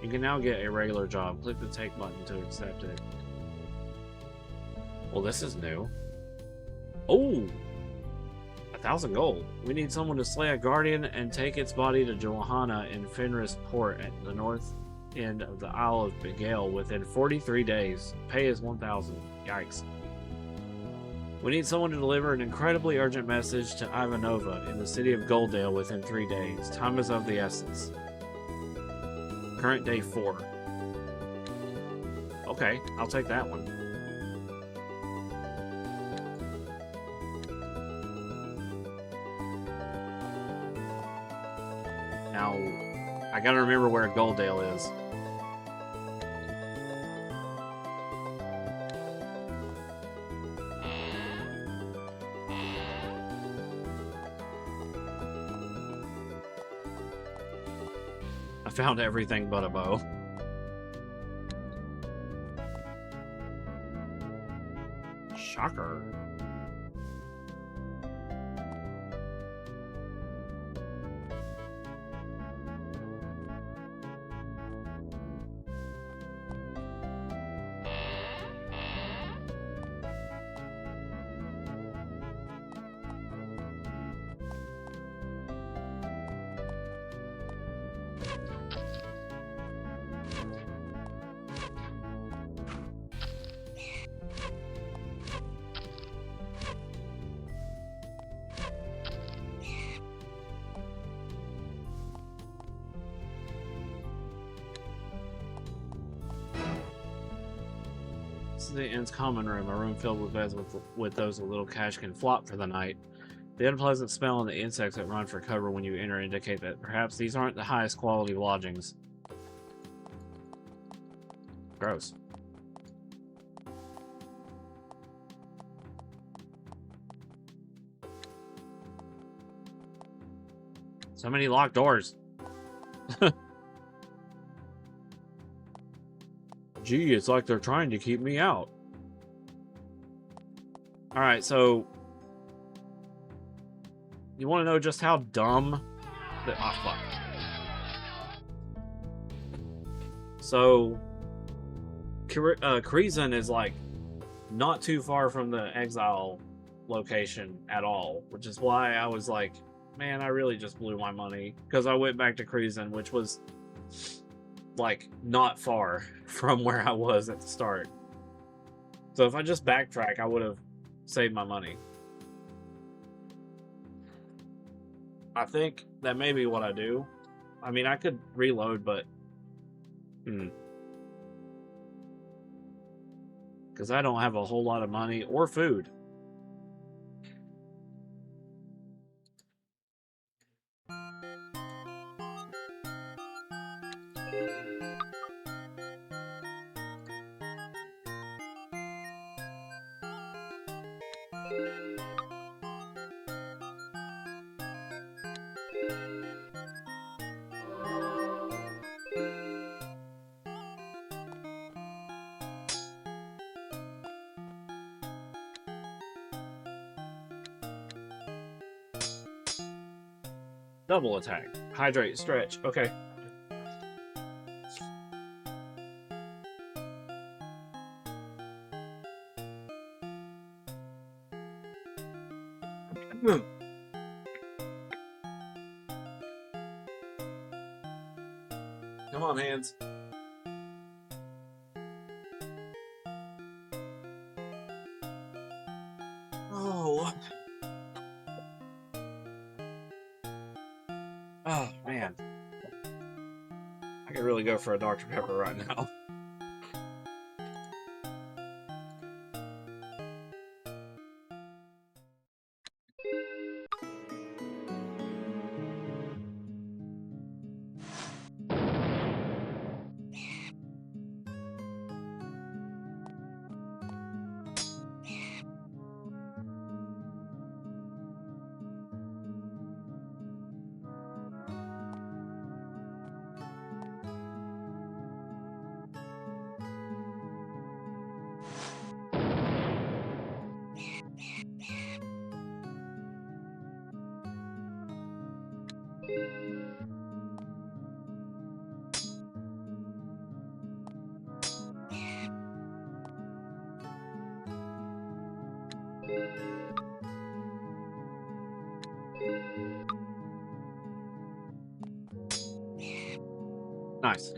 You can now get a regular job. Click the take button to accept it. Well, this is new. Oh! 1,000 gold. We need someone to slay a guardian and take its body to Johanna in Fenris Port at the north end of the Isle of Begale within 43 days. Pay is 1,000. Yikes. We need someone to deliver an incredibly urgent message to Ivanova in the city of Goldale within 3 days. Time is of the essence. Current day 4. Okay, I'll take that one. Now, I gotta remember where Goldale is. I found everything but a bow. Shocker. This is the inn's common room, a room filled with beds with those a little cash can flop for the night. The unpleasant smell and the insects that run for cover when you enter indicate that perhaps these aren't the highest quality lodgings. Gross. So many locked doors. Gee, it's like they're trying to keep me out. Alright, so... You want to know just how dumb... Oh, fuck. So... Kreisen is, like, not too far from the Exile location at all. Which is why I was like, man, I really just blew my money. Because I went back to Kreisen, which was... like, not far from where I was at the start. So if I just backtrack, I would have saved my money. I think that may be what I do. I mean, I could reload, but... Because I don't have a whole lot of money or food. Double attack. Hydrate, stretch. Okay. Come on, hands. Oh. Oh, man. I could really go for a Dr. Pepper right now. Nice.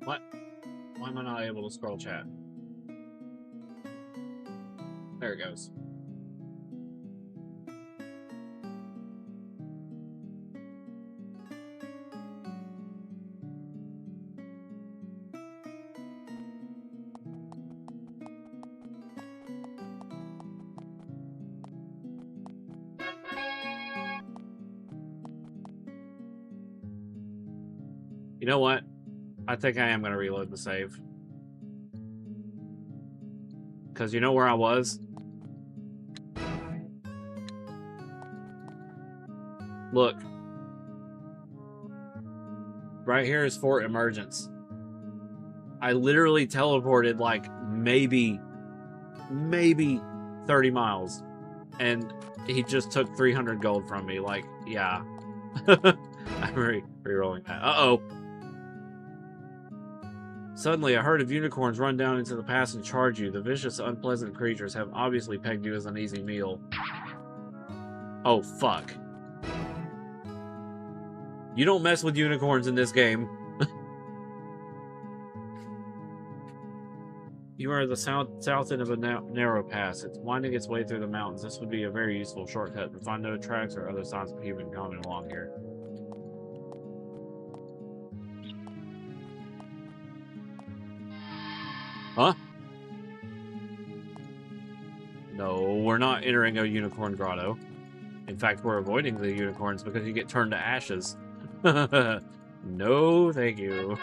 What? Why am I not able to scroll chat? There it goes. You know what? I think I am going to reload the save. Because you know where I was? Look. Right here is Fort Emergence. I literally teleported like maybe 30 miles. And he just took 300 gold from me. Like, yeah. I'm re-rolling that. Uh-oh. Suddenly, a herd of unicorns run down into the pass and charge you. The vicious, unpleasant creatures have obviously pegged you as an easy meal. Oh, fuck. You don't mess with unicorns in this game. You are the south end of a narrow pass. It's winding its way through the mountains. This would be a very useful shortcut to find no tracks or other signs of human coming along here. Huh? No, we're not entering a unicorn grotto. In fact, we're avoiding the unicorns because you get turned to ashes. No, thank you.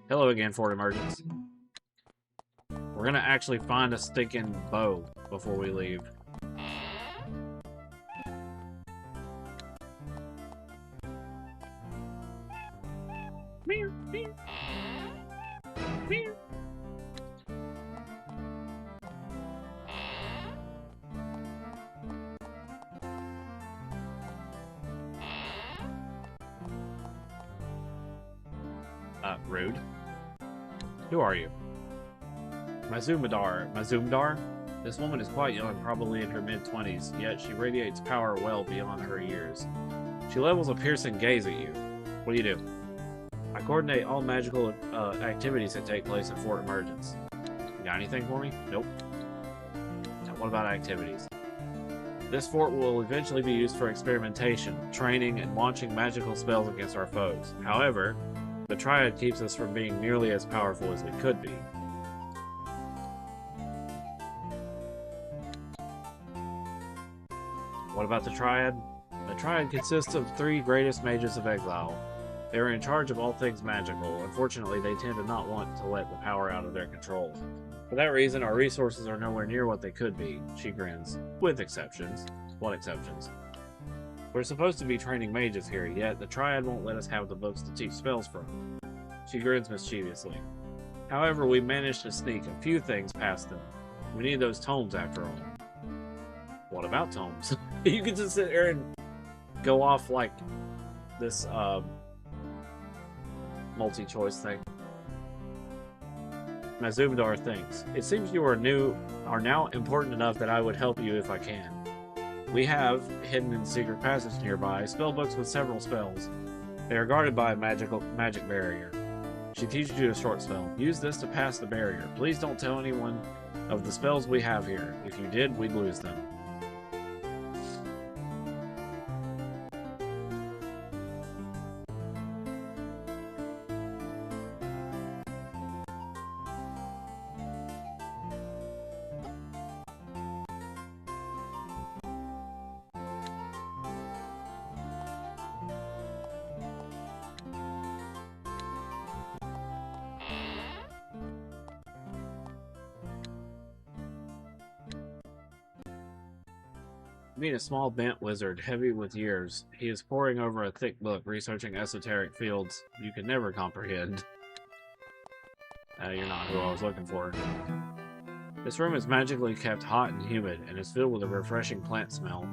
Hello again, Fort Emergence. We're gonna actually find a stinking bow before we leave. Meow, meow. Meow. Rude. Who are you? Mazumdar? This woman is quite young, probably in her mid-20s, yet she radiates power well beyond her years. She levels a piercing gaze at you. What do you do? I coordinate all magical activities that take place at Fort Emergence. You got anything for me? Nope. Now, what about activities? This fort will eventually be used for experimentation, training, and launching magical spells against our foes. However, the Triad keeps us from being nearly as powerful as we could be. What about the Triad? The Triad consists of 3 greatest mages of Exile. They are in charge of all things magical. Unfortunately, they tend to not want to let the power out of their control. For that reason, our resources are nowhere near what they could be. She grins. With exceptions. What exceptions? We're supposed to be training mages here, yet the Triad won't let us have the books to teach spells from. She grins mischievously. However, we managed to sneak a few things past them. We need those tomes after all. What about tomes? You can just sit there and go off like this multi-choice thing. Mazumdar thinks, it seems you are now important enough that I would help you if I can. We have, hidden in the secret passage nearby, spellbooks with several spells. They are guarded by a magic barrier. She teaches you a short spell. Use this to pass the barrier. Please don't tell anyone of the spells we have here. If you did, we'd lose them. Meet a small bent wizard, heavy with years. He is poring over a thick book, researching esoteric fields you could never comprehend. You're not who I was looking for. This room is magically kept hot and humid, and is filled with a refreshing plant smell.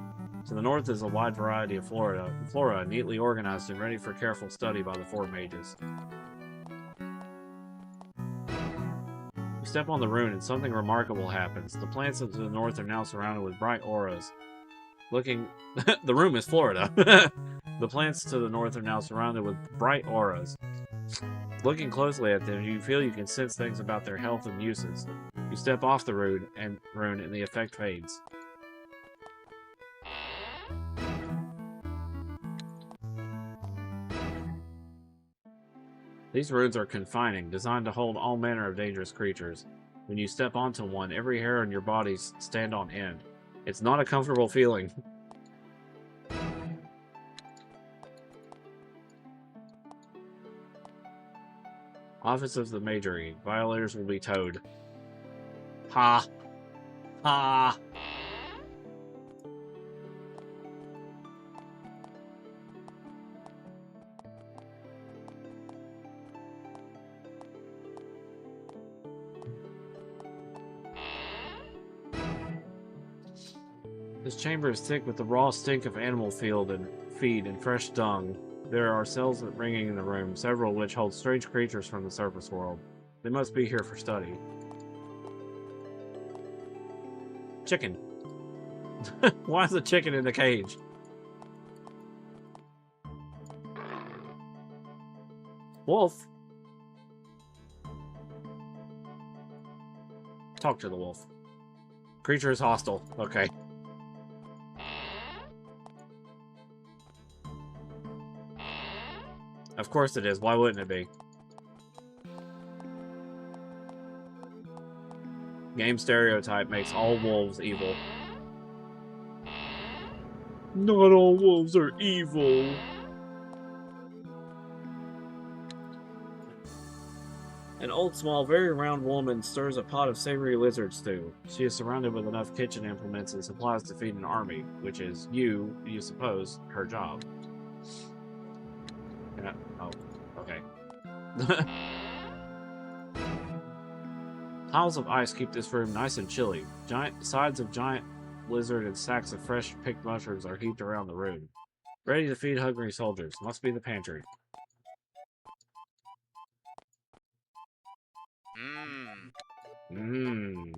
To the north is a wide variety of flora, neatly organized and ready for careful study by the 4 mages. You step on the rune, and something remarkable happens. The plants to the north are now surrounded with bright auras. The room is Florida. The plants to the north are now surrounded with bright auras. Looking closely at them, you feel you can sense things about their health and uses. You step off the rune, and the effect fades. These runes are confining, designed to hold all manner of dangerous creatures. When you step onto one, every hair on your body stands on end. It's not a comfortable feeling. Office of the Majory. Violators will be towed. Ha! Ha! This chamber is thick with the raw stink of animal feed and fresh dung. There are cells ringing in the room, several of which hold strange creatures from the surface world. They must be here for study. Chicken. Why is the chicken in the cage? Wolf. Talk to the wolf. Creature is hostile. Okay. Of course it is. Why wouldn't it be? Game stereotype makes all wolves evil. Not all wolves are evil. An old, small, very round woman stirs a pot of savory lizard stew. She is surrounded with enough kitchen implements and supplies to feed an army, which is, you suppose, her job. Oh, okay. Tiles of ice keep this room nice and chilly. Sides of giant lizard and sacks of fresh picked mushrooms are heaped around the room. Ready to feed hungry soldiers. Must be the pantry. Mmm.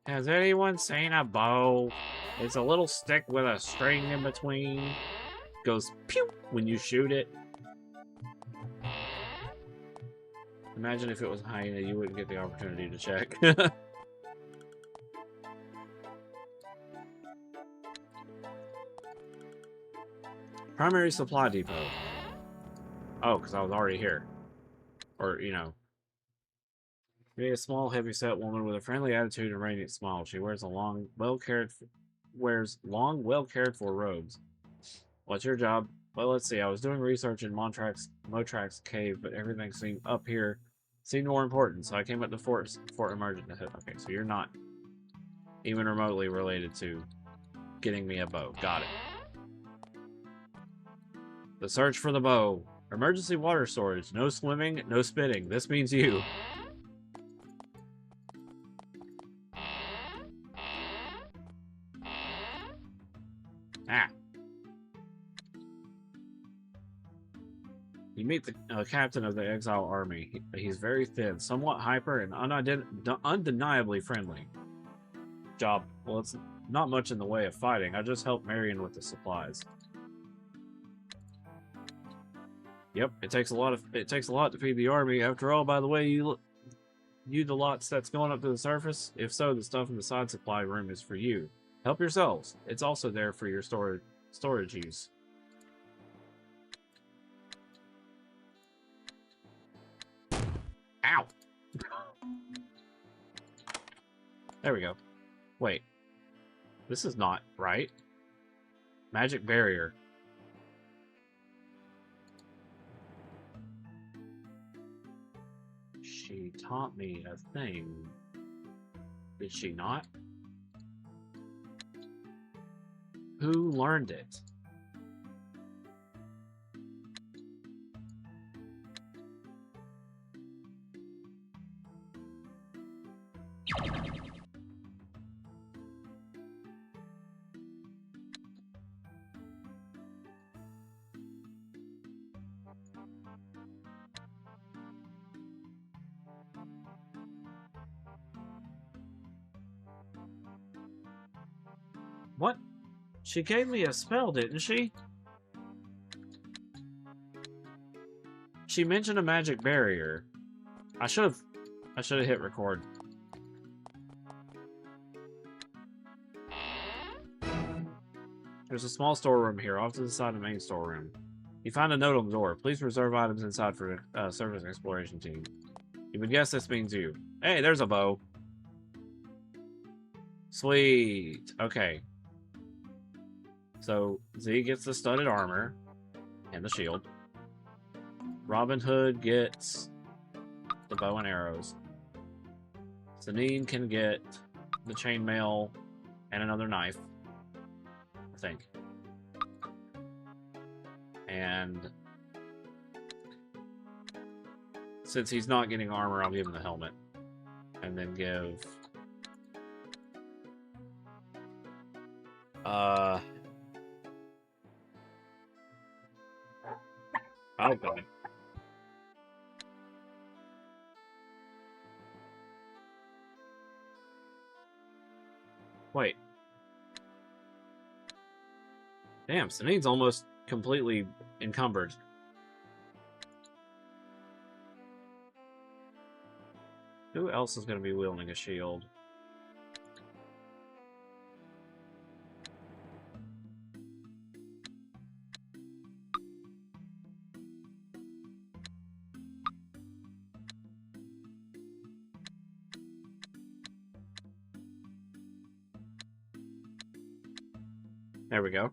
Has anyone seen a bow? It's a little stick with a string in between. Goes pew when you shoot it. Imagine if it was a hyena, you wouldn't get the opportunity to check. Primary supply depot. Oh, because I was already here. Or, you know. A small, heavy-set woman with a friendly attitude and radiant smile. She wears long, well-cared-for robes. What's your job? Well, let's see. I was doing research in Motrax's cave, but everything seemed up here seemed more important, so I came up to Fort Emergent. Okay, so you're not even remotely related to getting me a bow. Got it. The search for the bow. Emergency water storage. No swimming, no spitting. This means you. Ah. You meet the captain of the Exile army. He's very thin, somewhat hyper, and undeniably friendly. Job. Well, it's not much in the way of fighting. I just help Marion with the supplies. Yep, it takes a lot to feed the army. After all, by the way, you the lots that's going up to the surface? If so, the stuff in the side supply room is for you. Help yourselves. It's also there for your storage use. Ow! There we go. Wait. This is not right. Magic barrier. She taught me a thing. Did she not? Who learned it? What? She gave me a spell, didn't she? She mentioned a magic barrier. I should have hit record. There's a small storeroom here, off to the side of the main storeroom. You find a note on the door. Please reserve items inside for the surface exploration team. You would guess this means you. Hey, there's a bow. Sweet. Okay. So, Z gets the studded armor and the shield. Robin Hood gets the bow and arrows. Sanine can get the chainmail and another knife, I think. And since he's not getting armor, I'll give him the helmet. And then give... Oh, God. Wait. Damn, Sanine's almost completely encumbered. Who else is going to be wielding a shield? There we go.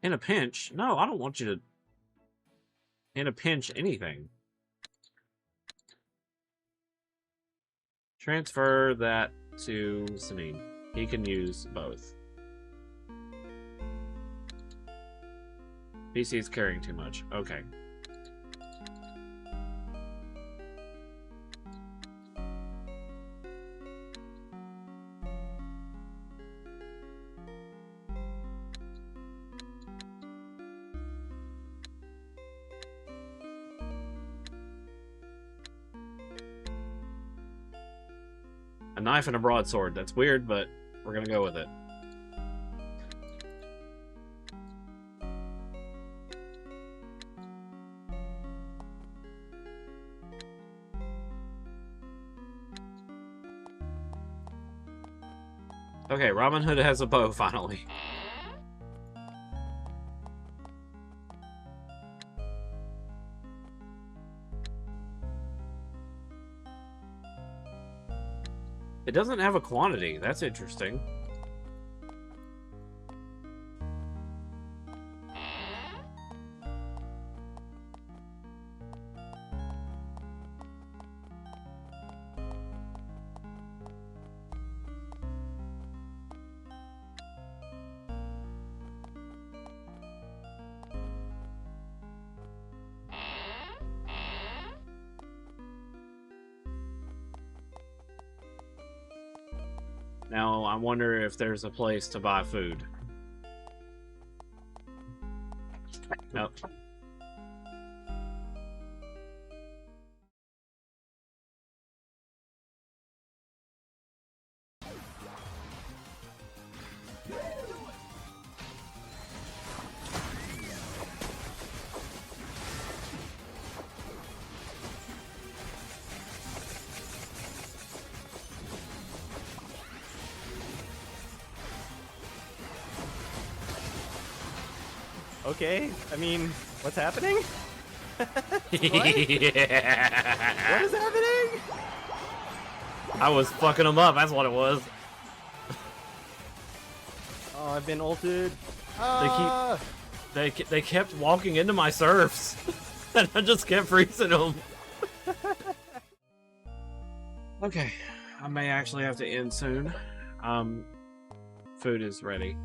In a pinch? No, I don't want you to... In a pinch, anything. Transfer that to Sanine. He can use both. PC is carrying too much. Okay. A knife and a broadsword. That's weird, but we're gonna go with it. Okay, Robin Hood has a bow, finally. It doesn't have a quantity. That's interesting. Now, I wonder if there's a place to buy food. Nope. Okay, I mean, what's happening? Yeah. What is happening? I was fucking him up. That's what it was. Oh, I've been ulted. They kept walking into my serfs, and I just kept freezing them. Okay, I may actually have to end soon. Food is ready.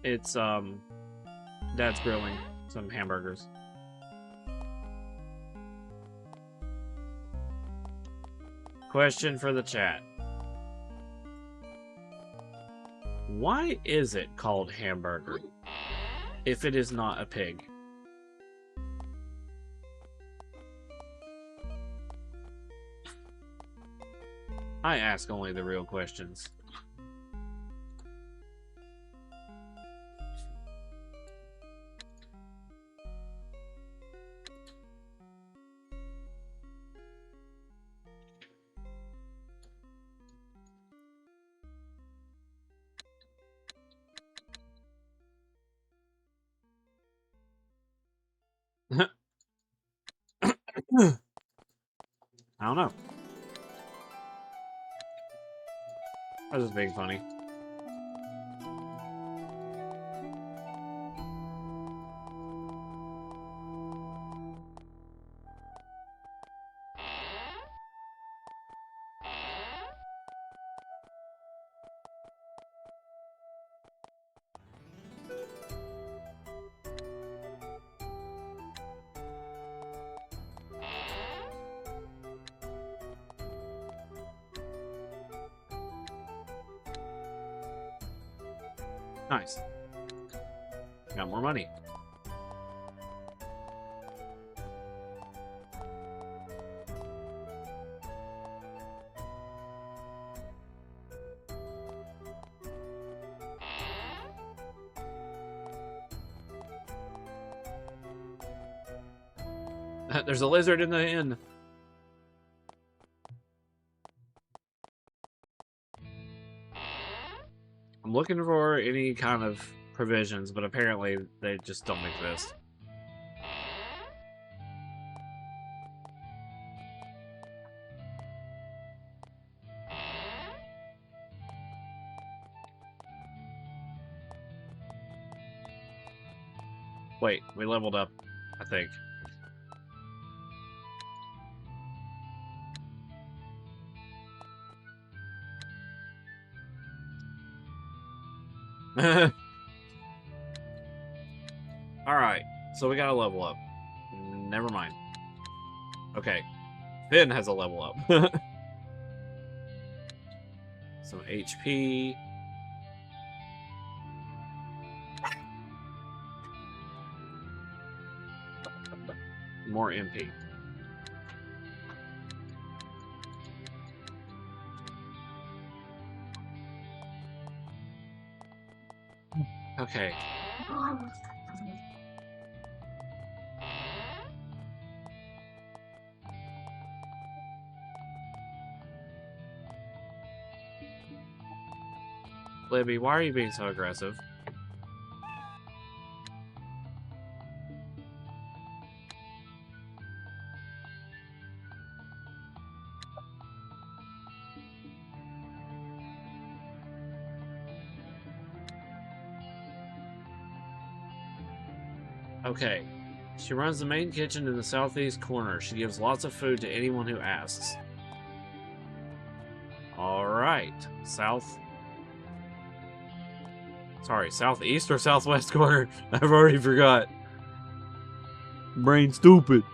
It's Dad's grilling some hamburgers. Question for the chat. Why is it called hamburger if it is not a pig? I ask only the real questions. I don't know. I was just being funny. Nice. Got more money. There's a lizard in the inn. I'm looking for any kind of provisions, but apparently they just don't exist. Wait, we leveled up, I think. Alright, so we gotta level up. Never mind. Okay, Finn has a level up. Some HP. More MP. Okay. Libby, why are you being so aggressive? Okay. She runs the main kitchen in the southeast corner. She gives lots of food to anyone who asks. Alright. Southeast or southwest corner? I've already forgot. Brain stupid.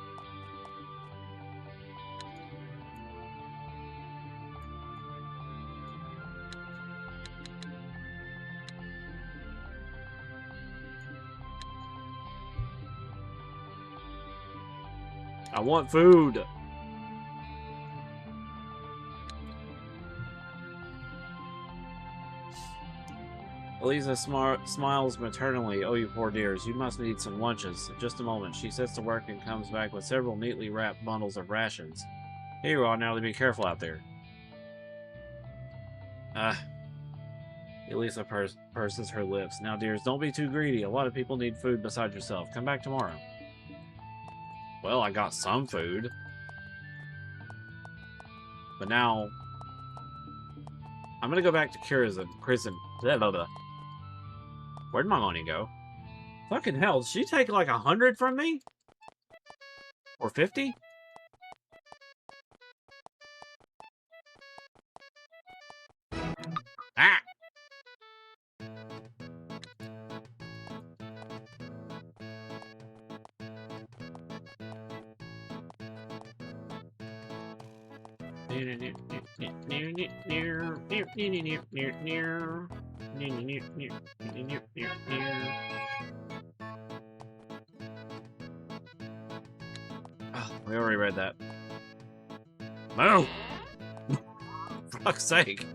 I want food. Eliza smiles maternally. Oh, you poor dears. You must need some lunches. In just a moment, she sets to work and comes back with several neatly wrapped bundles of rations. Here you are. Now be careful out there. Elisa purses her lips. Now, dears, don't be too greedy. A lot of people need food besides yourself. Come back tomorrow. Well, I got some food. But now... I'm gonna go back to prison. Blah, blah, blah. Where'd my money go? Fucking hell, did she take like 100 from me? Or 50? Ah! Oh, we already read that. No! For fuck's sake.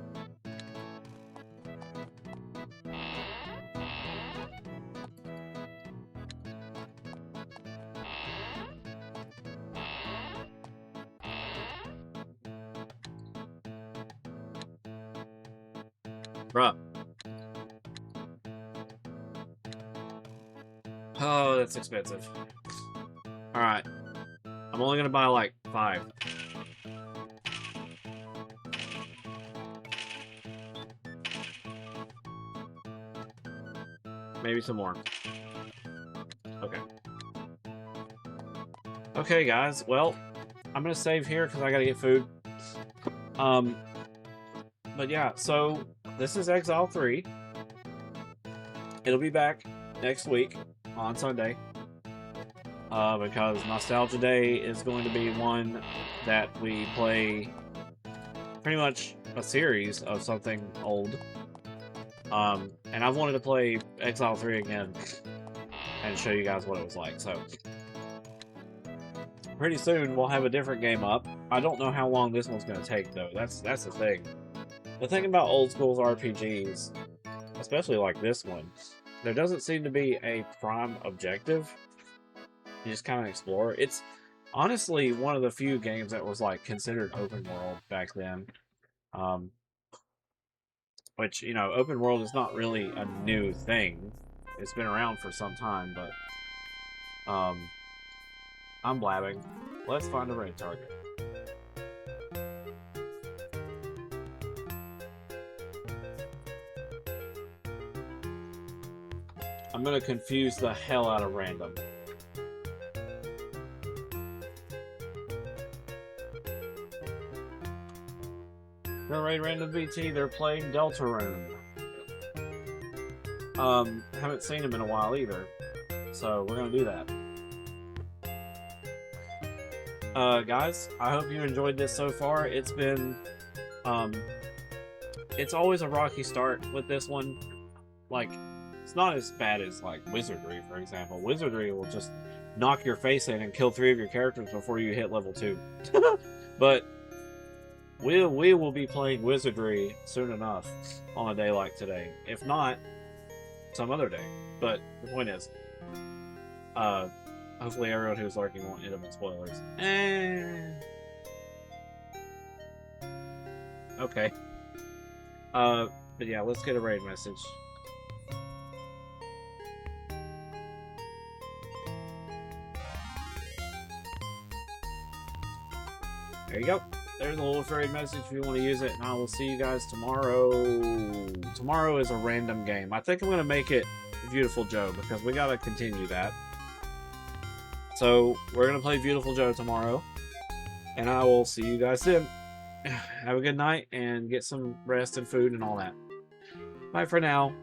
Bruh. Oh, that's expensive. Alright. I'm only gonna buy like 5. Maybe some more. Okay. Okay, guys. Well, I'm gonna save here because I gotta get food. But yeah, so this is Exile 3. It'll be back next week on Sunday. Because Nostalgia Day is going to be one that we play pretty much a series of something old. And I've wanted to play Exile 3 again and show you guys what it was like. So pretty soon we'll have a different game up. I don't know how long this one's going to take though. That's the thing. The thing about old school RPGs, especially like this one, there doesn't seem to be a prime objective. You just kind of explore. It's honestly one of the few games that was like considered open world back then. Um, which, you know, open world is not really a new thing. It's been around for some time, but I'm blabbing. Let's find a raid target. I'm gonna confuse the hell out of random. Gonna raid random BT, they're playing Deltarune. Haven't seen him in a while either. So we're gonna do that. Guys, I hope you enjoyed this so far. It's been, it's always a rocky start with this one. Like, it's not as bad as, like, Wizardry, for example. Wizardry will just knock your face in and kill 3 of your characters before you hit level 2. But we will be playing Wizardry soon enough on a day like today. If not, some other day. But the point is, hopefully everyone who's lurking won't end up in spoilers. Okay. But yeah, let's get a raid message. There you go. There's a little raid message if you want to use it, and I will see you guys tomorrow. Tomorrow is a random game. I think I'm going to make it Beautiful Joe, because we got to continue that. So, we're going to play Beautiful Joe tomorrow, and I will see you guys then. Have a good night, and get some rest and food and all that. Bye for now.